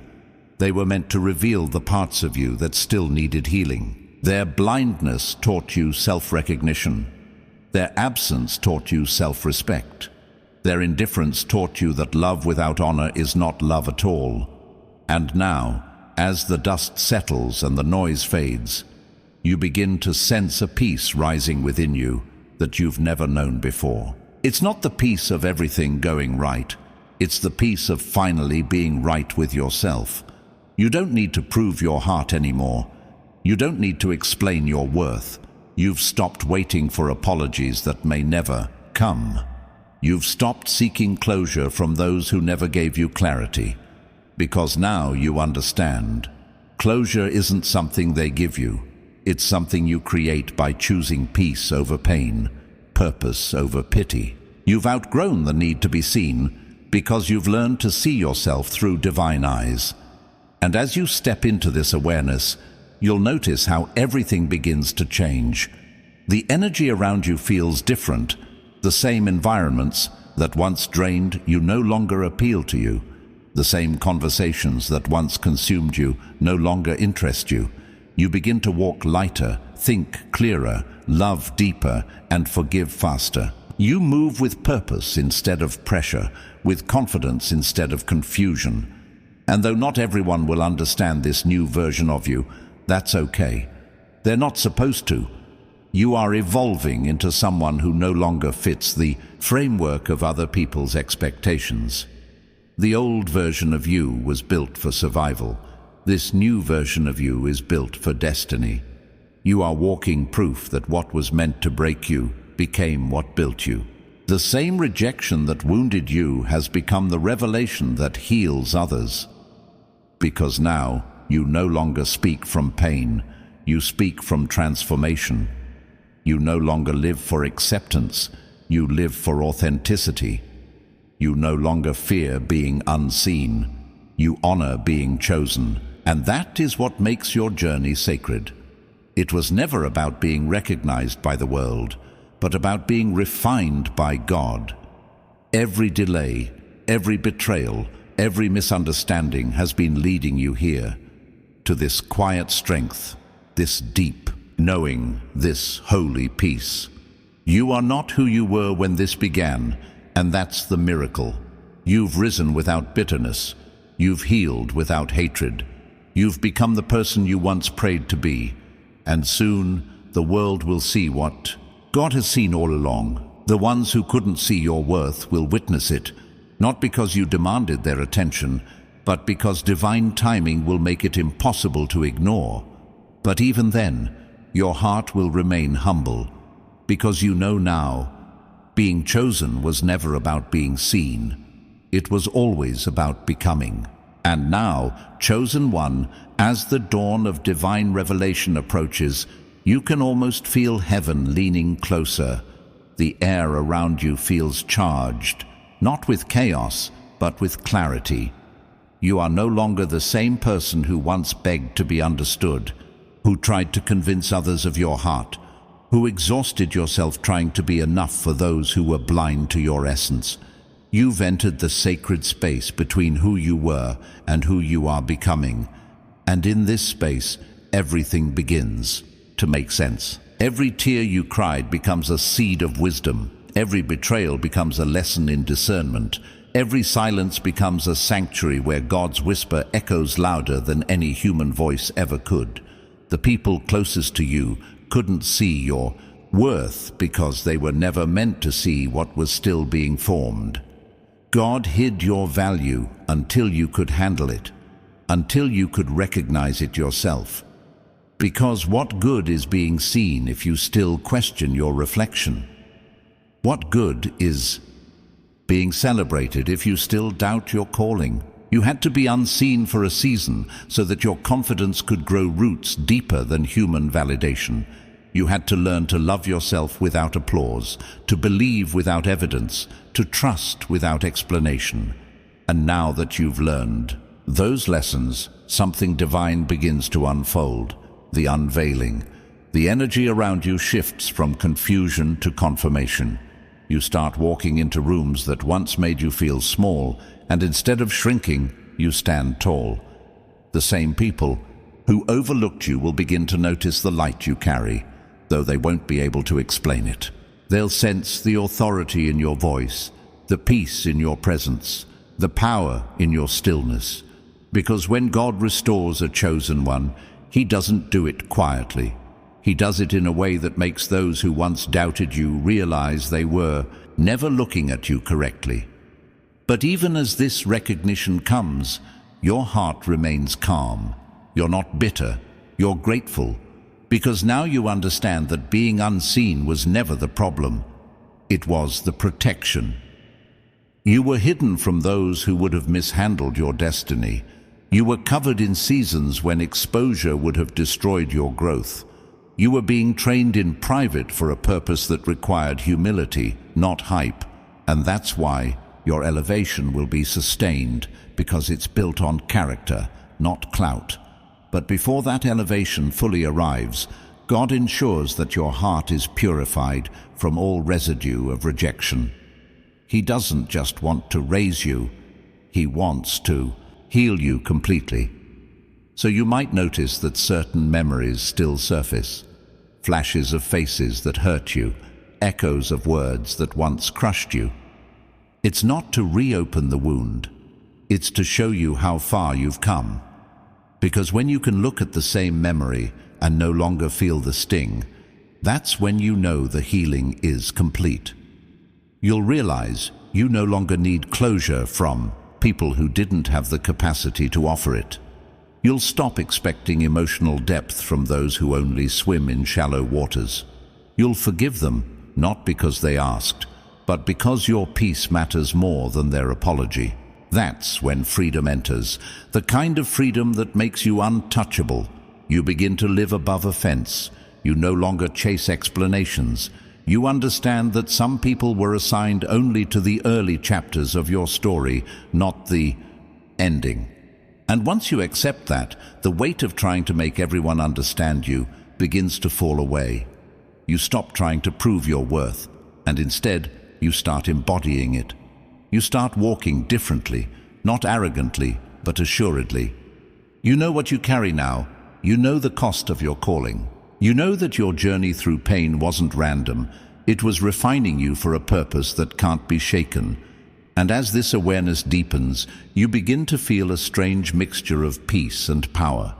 S1: They were meant to reveal the parts of you that still needed healing. Their blindness taught you self-recognition. Their absence taught you self-respect. Their indifference taught you that love without honor is not love at all. And now, as the dust settles and the noise fades, you begin to sense a peace rising within you that you've never known before. It's not the peace of everything going right. It's the peace of finally being right with yourself. You don't need to prove your heart anymore. You don't need to explain your worth. You've stopped waiting for apologies that may never come. You've stopped seeking closure from those who never gave you clarity, because now you understand. Closure isn't something they give you. It's something you create by choosing peace over pain, purpose over pity. You've outgrown the need to be seen because you've learned to see yourself through divine eyes. And as you step into this awareness, you'll notice how everything begins to change. The energy around you feels different. The same environments that once drained you no longer appeal to you. The same conversations that once consumed you no longer interest you. You begin to walk lighter, think clearer, love deeper, and forgive faster. You move with purpose instead of pressure, with confidence instead of confusion. And though not everyone will understand this new version of you, that's okay. They're not supposed to. You are evolving into someone who no longer fits the framework of other people's expectations. The old version of you was built for survival. This new version of you is built for destiny. You are walking proof that what was meant to break you became what built you. The same rejection that wounded you has become the revelation that heals others. Because now you no longer speak from pain, you speak from transformation. You no longer live for acceptance, you live for authenticity. You no longer fear being unseen, you honor being chosen. And that is what makes your journey sacred. It was never about being recognized by the world, but about being refined by God. Every delay, every betrayal, every misunderstanding has been leading you here, to this quiet strength, this deep knowing, this holy peace. You are not who you were when this began, and that's the miracle. You've risen without bitterness. You've healed without hatred. You've become the person you once prayed to be. And soon, the world will see what God has seen all along. The ones who couldn't see your worth will witness it, not because you demanded their attention, but because divine timing will make it impossible to ignore. But even then, your heart will remain humble, because you know now, being chosen was never about being seen. It was always about becoming. And now, chosen one, as the dawn of divine revelation approaches, you can almost feel heaven leaning closer. The air around you feels charged, not with chaos, but with clarity. You are no longer the same person who once begged to be understood, who tried to convince others of your heart, who exhausted yourself trying to be enough for those who were blind to your essence. You've entered the sacred space between who you were and who you are becoming. And in this space, everything begins to make sense. Every tear you cried becomes a seed of wisdom. Every betrayal becomes a lesson in discernment. Every silence becomes a sanctuary where God's whisper echoes louder than any human voice ever could. The people closest to you couldn't see your worth because they were never meant to see what was still being formed. God hid your value until you could handle it, until you could recognize it yourself. Because what good is being seen if you still question your reflection? What good is being celebrated if you still doubt your calling? You had to be unseen for a season so that your confidence could grow roots deeper than human validation. You had to learn to love yourself without applause, to believe without evidence, to trust without explanation. And now that you've learned those lessons, something divine begins to unfold, the unveiling. The energy around you shifts from confusion to confirmation. You start walking into rooms that once made you feel small, and instead of shrinking, you stand tall. The same people who overlooked you will begin to notice the light you carry, though they won't be able to explain it. They'll sense the authority in your voice, the peace in your presence, the power in your stillness. Because when God restores a chosen one, He doesn't do it quietly. He does it in a way that makes those who once doubted you realize they were never looking at you correctly. But even as this recognition comes, your heart remains calm. You're not bitter, you're grateful, because now you understand that being unseen was never the problem. It was the protection. You were hidden from those who would have mishandled your destiny. You were covered in seasons when exposure would have destroyed your growth. You were being trained in private for a purpose that required humility, not hype. And that's why your elevation will be sustained, because it's built on character, not clout. But before that elevation fully arrives, God ensures that your heart is purified from all residue of rejection. He doesn't just want to raise you, He wants to heal you completely. So you might notice that certain memories still surface. Flashes of faces that hurt you, echoes of words that once crushed you. It's not to reopen the wound, it's to show you how far you've come. Because when you can look at the same memory and no longer feel the sting, that's when you know the healing is complete. You'll realize you no longer need closure from people who didn't have the capacity to offer it. You'll stop expecting emotional depth from those who only swim in shallow waters. You'll forgive them, not because they asked, but because your peace matters more than their apology. That's when freedom enters, the kind of freedom that makes you untouchable. You begin to live above offense. You no longer chase explanations. You understand that some people were assigned only to the early chapters of your story, not the ending. And once you accept that, the weight of trying to make everyone understand you begins to fall away. You stop trying to prove your worth, and instead, you start embodying it. You start walking differently, not arrogantly, but assuredly. You know what you carry now. You know the cost of your calling. You know that your journey through pain wasn't random. It was refining you for a purpose that can't be shaken. And as this awareness deepens, you begin to feel a strange mixture of peace and power.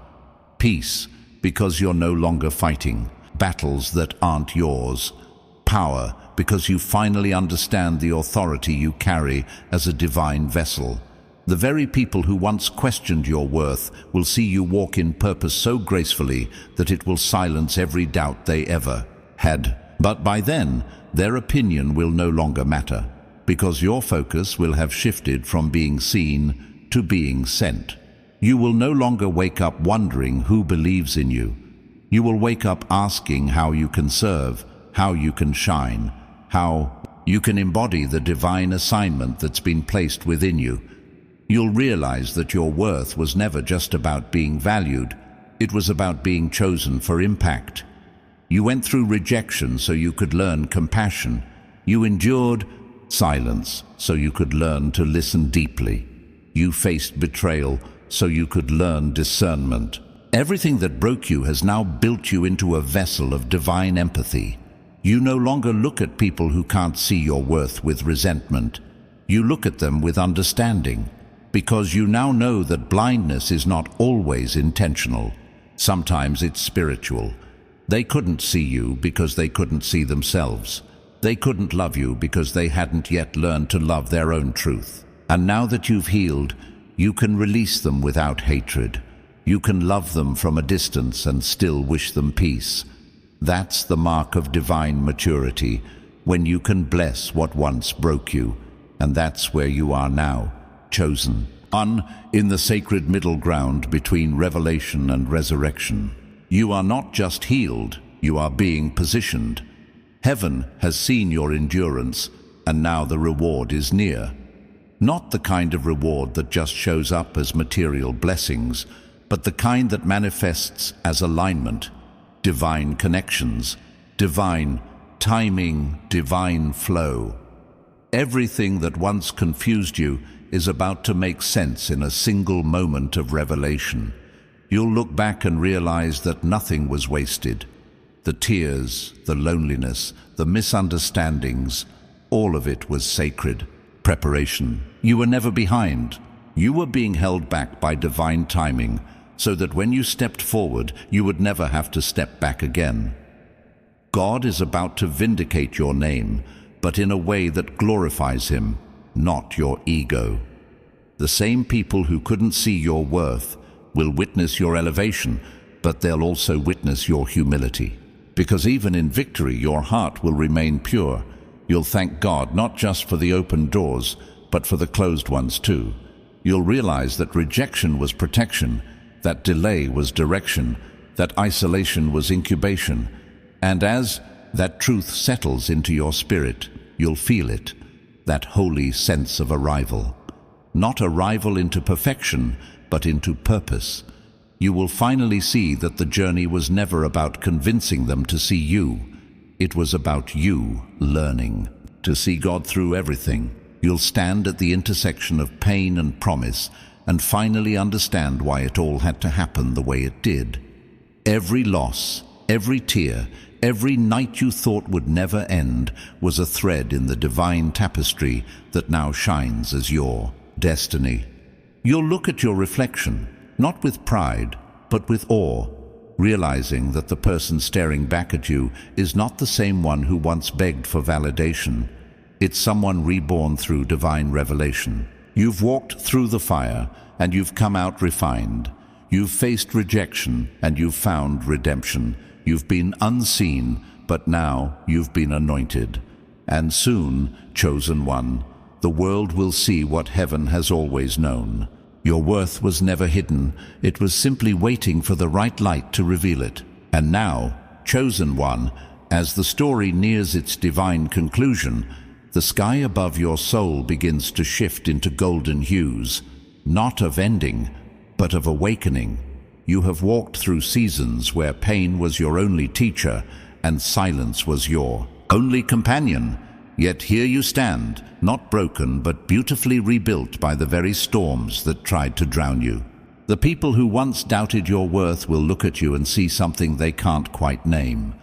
S1: Peace, because you're no longer fighting battles that aren't yours. Power, because you finally understand the authority you carry as a divine vessel. The very people who once questioned your worth will see you walk in purpose so gracefully that it will silence every doubt they ever had. But by then, their opinion will no longer matter, because your focus will have shifted from being seen to being sent. You will no longer wake up wondering who believes in you. You will wake up asking how you can serve, how you can shine, how you can embody the divine assignment that's been placed within you. You'll realize that your worth was never just about being valued. It was about being chosen for impact. You went through rejection so you could learn compassion. You endured silence so you could learn to listen deeply. You faced betrayal so you could learn discernment. Everything that broke you has now built you into a vessel of divine empathy. You no longer look at people who can't see your worth with resentment. You look at them with understanding, because you now know that blindness is not always intentional. Sometimes it's spiritual. They couldn't see you because they couldn't see themselves. They couldn't love you because they hadn't yet learned to love their own truth. And now that you've healed, you can release them without hatred. You can love them from a distance and still wish them peace. That's the mark of divine maturity, when you can bless what once broke you. And that's where you are now, chosen. In the sacred middle ground between revelation and resurrection. You are not just healed, you are being positioned. Heaven has seen your endurance, and now the reward is near. Not the kind of reward that just shows up as material blessings, but the kind that manifests as alignment, divine connections, divine timing, divine flow. Everything that once confused you is about to make sense in a single moment of revelation. You'll look back and realize that nothing was wasted. The tears, the loneliness, the misunderstandings, all of it was sacred. Preparation. You were never behind. You were being held back by divine timing, so that when you stepped forward, you would never have to step back again. God is about to vindicate your name, but in a way that glorifies Him, not your ego. The same people who couldn't see your worth will witness your elevation, but they'll also witness your humility. Because even in victory, your heart will remain pure. You'll thank God not just for the open doors, but for the closed ones too. You'll realize that rejection was protection, that delay was direction, that isolation was incubation. And as that truth settles into your spirit, you'll feel it, that holy sense of arrival. Not arrival into perfection, but into purpose. You will finally see that the journey was never about convincing them to see you. It was about you learning to see God through everything. You'll stand at the intersection of pain and promise and finally understand why it all had to happen the way it did. Every loss, every tear, every night you thought would never end was a thread in the divine tapestry that now shines as your destiny. You'll look at your reflection, not with pride, but with awe, realizing that the person staring back at you is not the same one who once begged for validation. It's someone reborn through divine revelation. You've walked through the fire, and you've come out refined. You've faced rejection, and you've found redemption. You've been unseen, but now you've been anointed. And soon, chosen one, the world will see what heaven has always known. Your worth was never hidden. It was simply waiting for the right light to reveal it. And now, chosen one, as the story nears its divine conclusion, the sky above your soul begins to shift into golden hues, not of ending, but of awakening. You have walked through seasons where pain was your only teacher and silence was your only companion. Yet here you stand, not broken but beautifully rebuilt by the very storms that tried to drown you. The people who once doubted your worth will look at you and see something they can't quite name.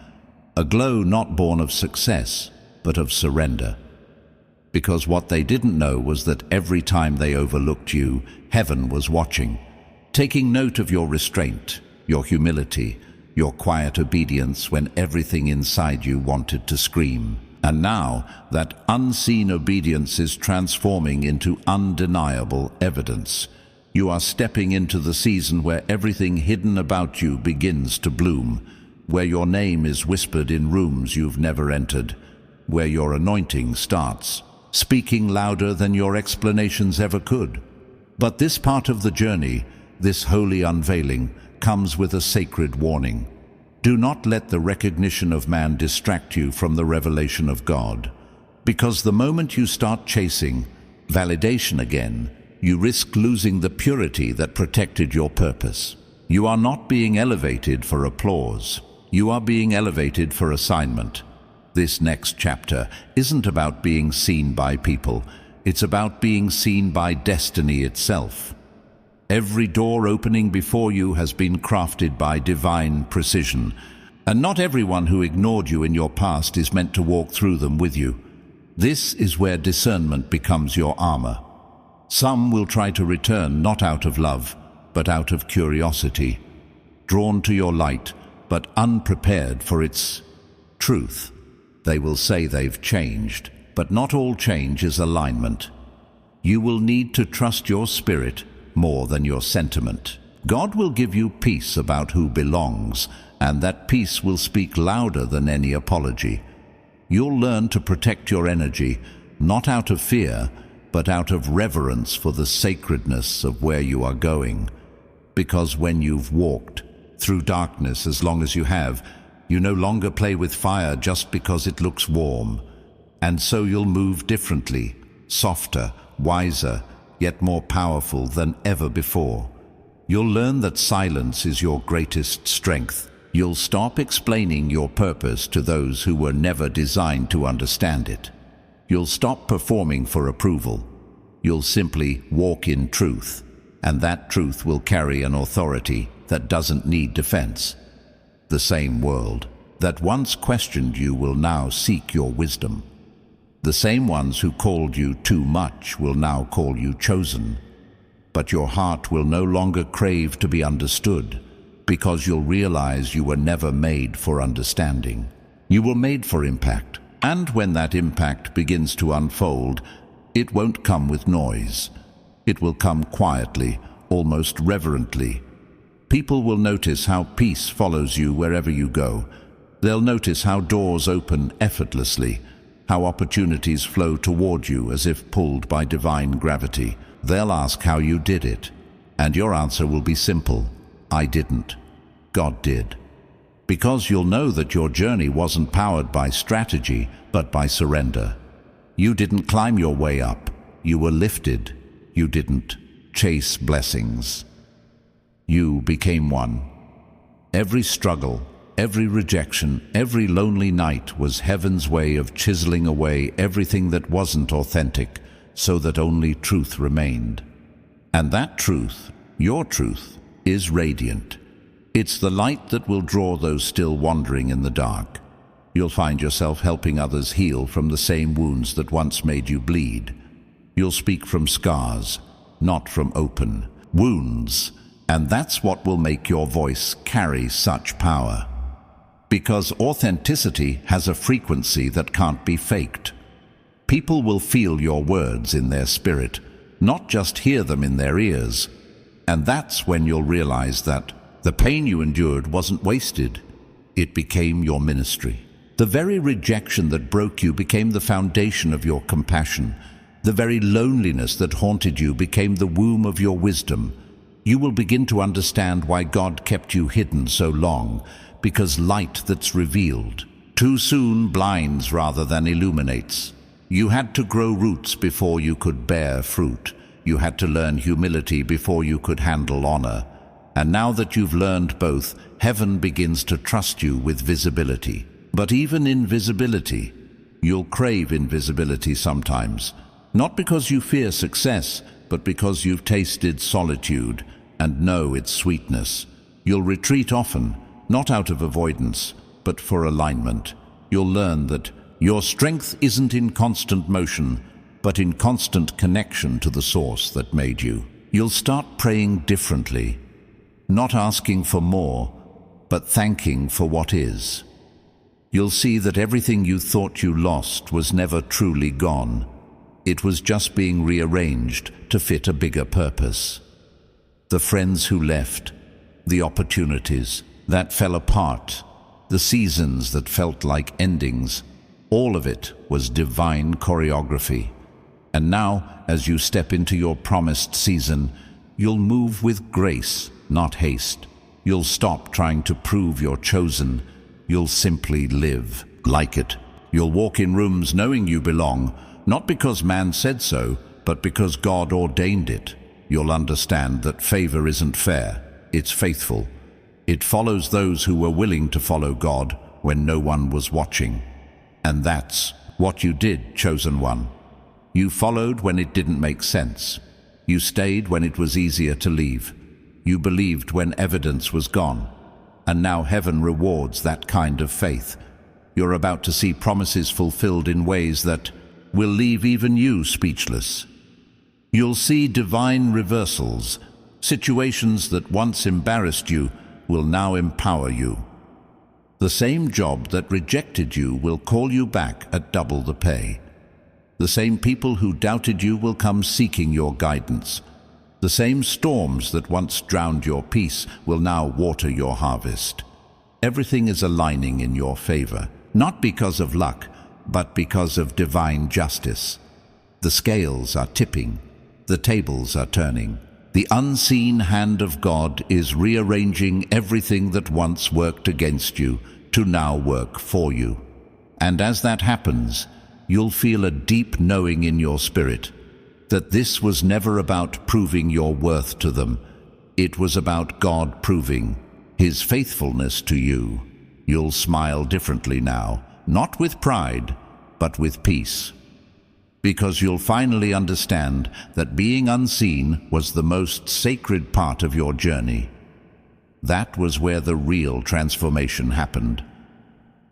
S1: A glow not born of success, but of surrender. Because what they didn't know was that every time they overlooked you, heaven was watching, taking note of your restraint, your humility, your quiet obedience when everything inside you wanted to scream. And now, that unseen obedience is transforming into undeniable evidence. You are stepping into the season where everything hidden about you begins to bloom, where your name is whispered in rooms you've never entered, where your anointing starts, speaking louder than your explanations ever could. But this part of the journey, this holy unveiling, comes with a sacred warning. Do not let the recognition of man distract you from the revelation of God. Because the moment you start chasing validation again, you risk losing the purity that protected your purpose. You are not being elevated for applause. You are being elevated for assignment. This next chapter isn't about being seen by people. It's about being seen by destiny itself. Every door opening before you has been crafted by divine precision, and not everyone who ignored you in your past is meant to walk through them with you. This is where discernment becomes your armor. Some will try to return not out of love, but out of curiosity, drawn to your light, but unprepared for its truth. They will say they've changed, but not all change is alignment. You will need to trust your spirit more than your sentiment. God will give you peace about who belongs, and that peace will speak louder than any apology. You'll learn to protect your energy, not out of fear, but out of reverence for the sacredness of where you are going. Because when you've walked through darkness as long as you have, you no longer play with fire just because it looks warm. And so you'll move differently, softer, wiser, yet more powerful than ever before. You'll learn that silence is your greatest strength. You'll stop explaining your purpose to those who were never designed to understand it. You'll stop performing for approval. You'll simply walk in truth, and that truth will carry an authority that doesn't need defense. The same world that once questioned you will now seek your wisdom. The same ones who called you too much will now call you chosen. But your heart will no longer crave to be understood, because you'll realize you were never made for understanding. You were made for impact. And when that impact begins to unfold, it won't come with noise. It will come quietly, almost reverently. People will notice how peace follows you wherever you go. They'll notice how doors open effortlessly, how opportunities flow toward you as if pulled by divine gravity. They'll ask how you did it, and your answer will be simple: I didn't. God did. Because you'll know that your journey wasn't powered by strategy, but by surrender. You didn't climb your way up. You were lifted. You didn't chase blessings. You became one. Every struggle, every rejection, every lonely night was heaven's way of chiseling away everything that wasn't authentic, so that only truth remained. And that truth, your truth, is radiant. It's the light that will draw those still wandering in the dark. You'll find yourself helping others heal from the same wounds that once made you bleed. You'll speak from scars, not from open wounds. And that's what will make your voice carry such power. Because authenticity has a frequency that can't be faked. People will feel your words in their spirit, not just hear them in their ears. And that's when you'll realize that the pain you endured wasn't wasted. It became your ministry. The very rejection that broke you became the foundation of your compassion. The very loneliness that haunted you became the womb of your wisdom. You will begin to understand why God kept you hidden so long, because light that's revealed too soon blinds rather than illuminates. You had to grow roots before you could bear fruit. You had to learn humility before you could handle honor. And now that you've learned both, heaven begins to trust you with visibility. But even in visibility, you'll crave invisibility sometimes. Not because you fear success, but because you've tasted solitude and know its sweetness. You'll retreat often, not out of avoidance, but for alignment. You'll learn that your strength isn't in constant motion, but in constant connection to the source that made you. You'll start praying differently, not asking for more, but thanking for what is. You'll see that everything you thought you lost was never truly gone. It was just being rearranged to fit a bigger purpose. The friends who left, the opportunities that fell apart, the seasons that felt like endings, all of it was divine choreography. And now, as you step into your promised season, you'll move with grace, not haste. You'll stop trying to prove you're chosen. You'll simply live like it. You'll walk in rooms knowing you belong, not because man said so, but because God ordained it. You'll understand that favor isn't fair, it's faithful. It follows those who were willing to follow God when no one was watching. And that's what you did, chosen one. You followed when it didn't make sense. You stayed when it was easier to leave. You believed when evidence was gone. And now heaven rewards that kind of faith. You're about to see promises fulfilled in ways that will leave even you speechless. You'll see divine reversals. Situations that once embarrassed you will now empower you. The same job that rejected you will call you back at double the pay. The same people who doubted you will come seeking your guidance. The same storms that once drowned your peace will now water your harvest. Everything is aligning in your favor, not because of luck, but because of divine justice. The scales are tipping, the tables are turning. The unseen hand of God is rearranging everything that once worked against you to now work for you. And as that happens, you'll feel a deep knowing in your spirit that this was never about proving your worth to them. It was about God proving His faithfulness to you. You'll smile differently now, not with pride, but with peace. Because you'll finally understand that being unseen was the most sacred part of your journey. That was where the real transformation happened.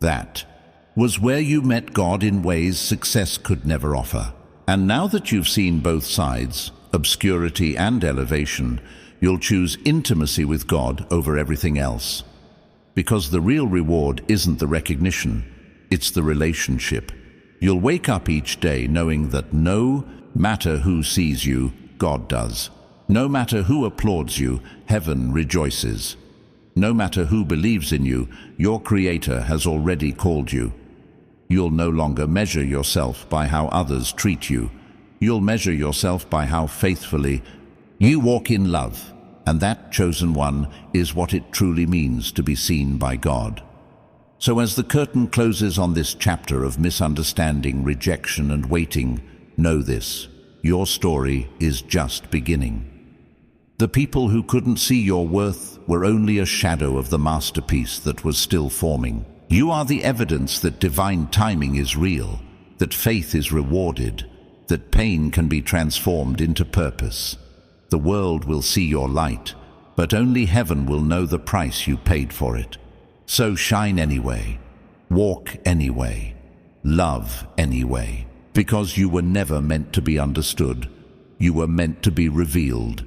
S1: That was where you met God in ways success could never offer. And now that you've seen both sides, obscurity and elevation, you'll choose intimacy with God over everything else. Because the real reward isn't the recognition, it's the relationship. You'll wake up each day knowing that no matter who sees you, God does. No matter who applauds you, heaven rejoices. No matter who believes in you, your Creator has already called you. You'll no longer measure yourself by how others treat you. You'll measure yourself by how faithfully you walk in love. And that, chosen one, is what it truly means to be seen by God. So as the curtain closes on this chapter of misunderstanding, rejection, and waiting, know this: your story is just beginning. The people who couldn't see your worth were only a shadow of the masterpiece that was still forming. You are the evidence that divine timing is real, that faith is rewarded, that pain can be transformed into purpose. The world will see your light, but only heaven will know the price you paid for it. So shine anyway, walk anyway, love anyway, because you were never meant to be understood. You were meant to be revealed.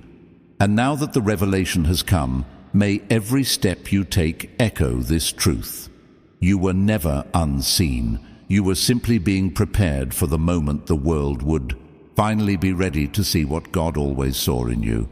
S1: And now that the revelation has come, may every step you take echo this truth. You were never unseen. You were simply being prepared for the moment the world would finally be ready to see what God always saw in you.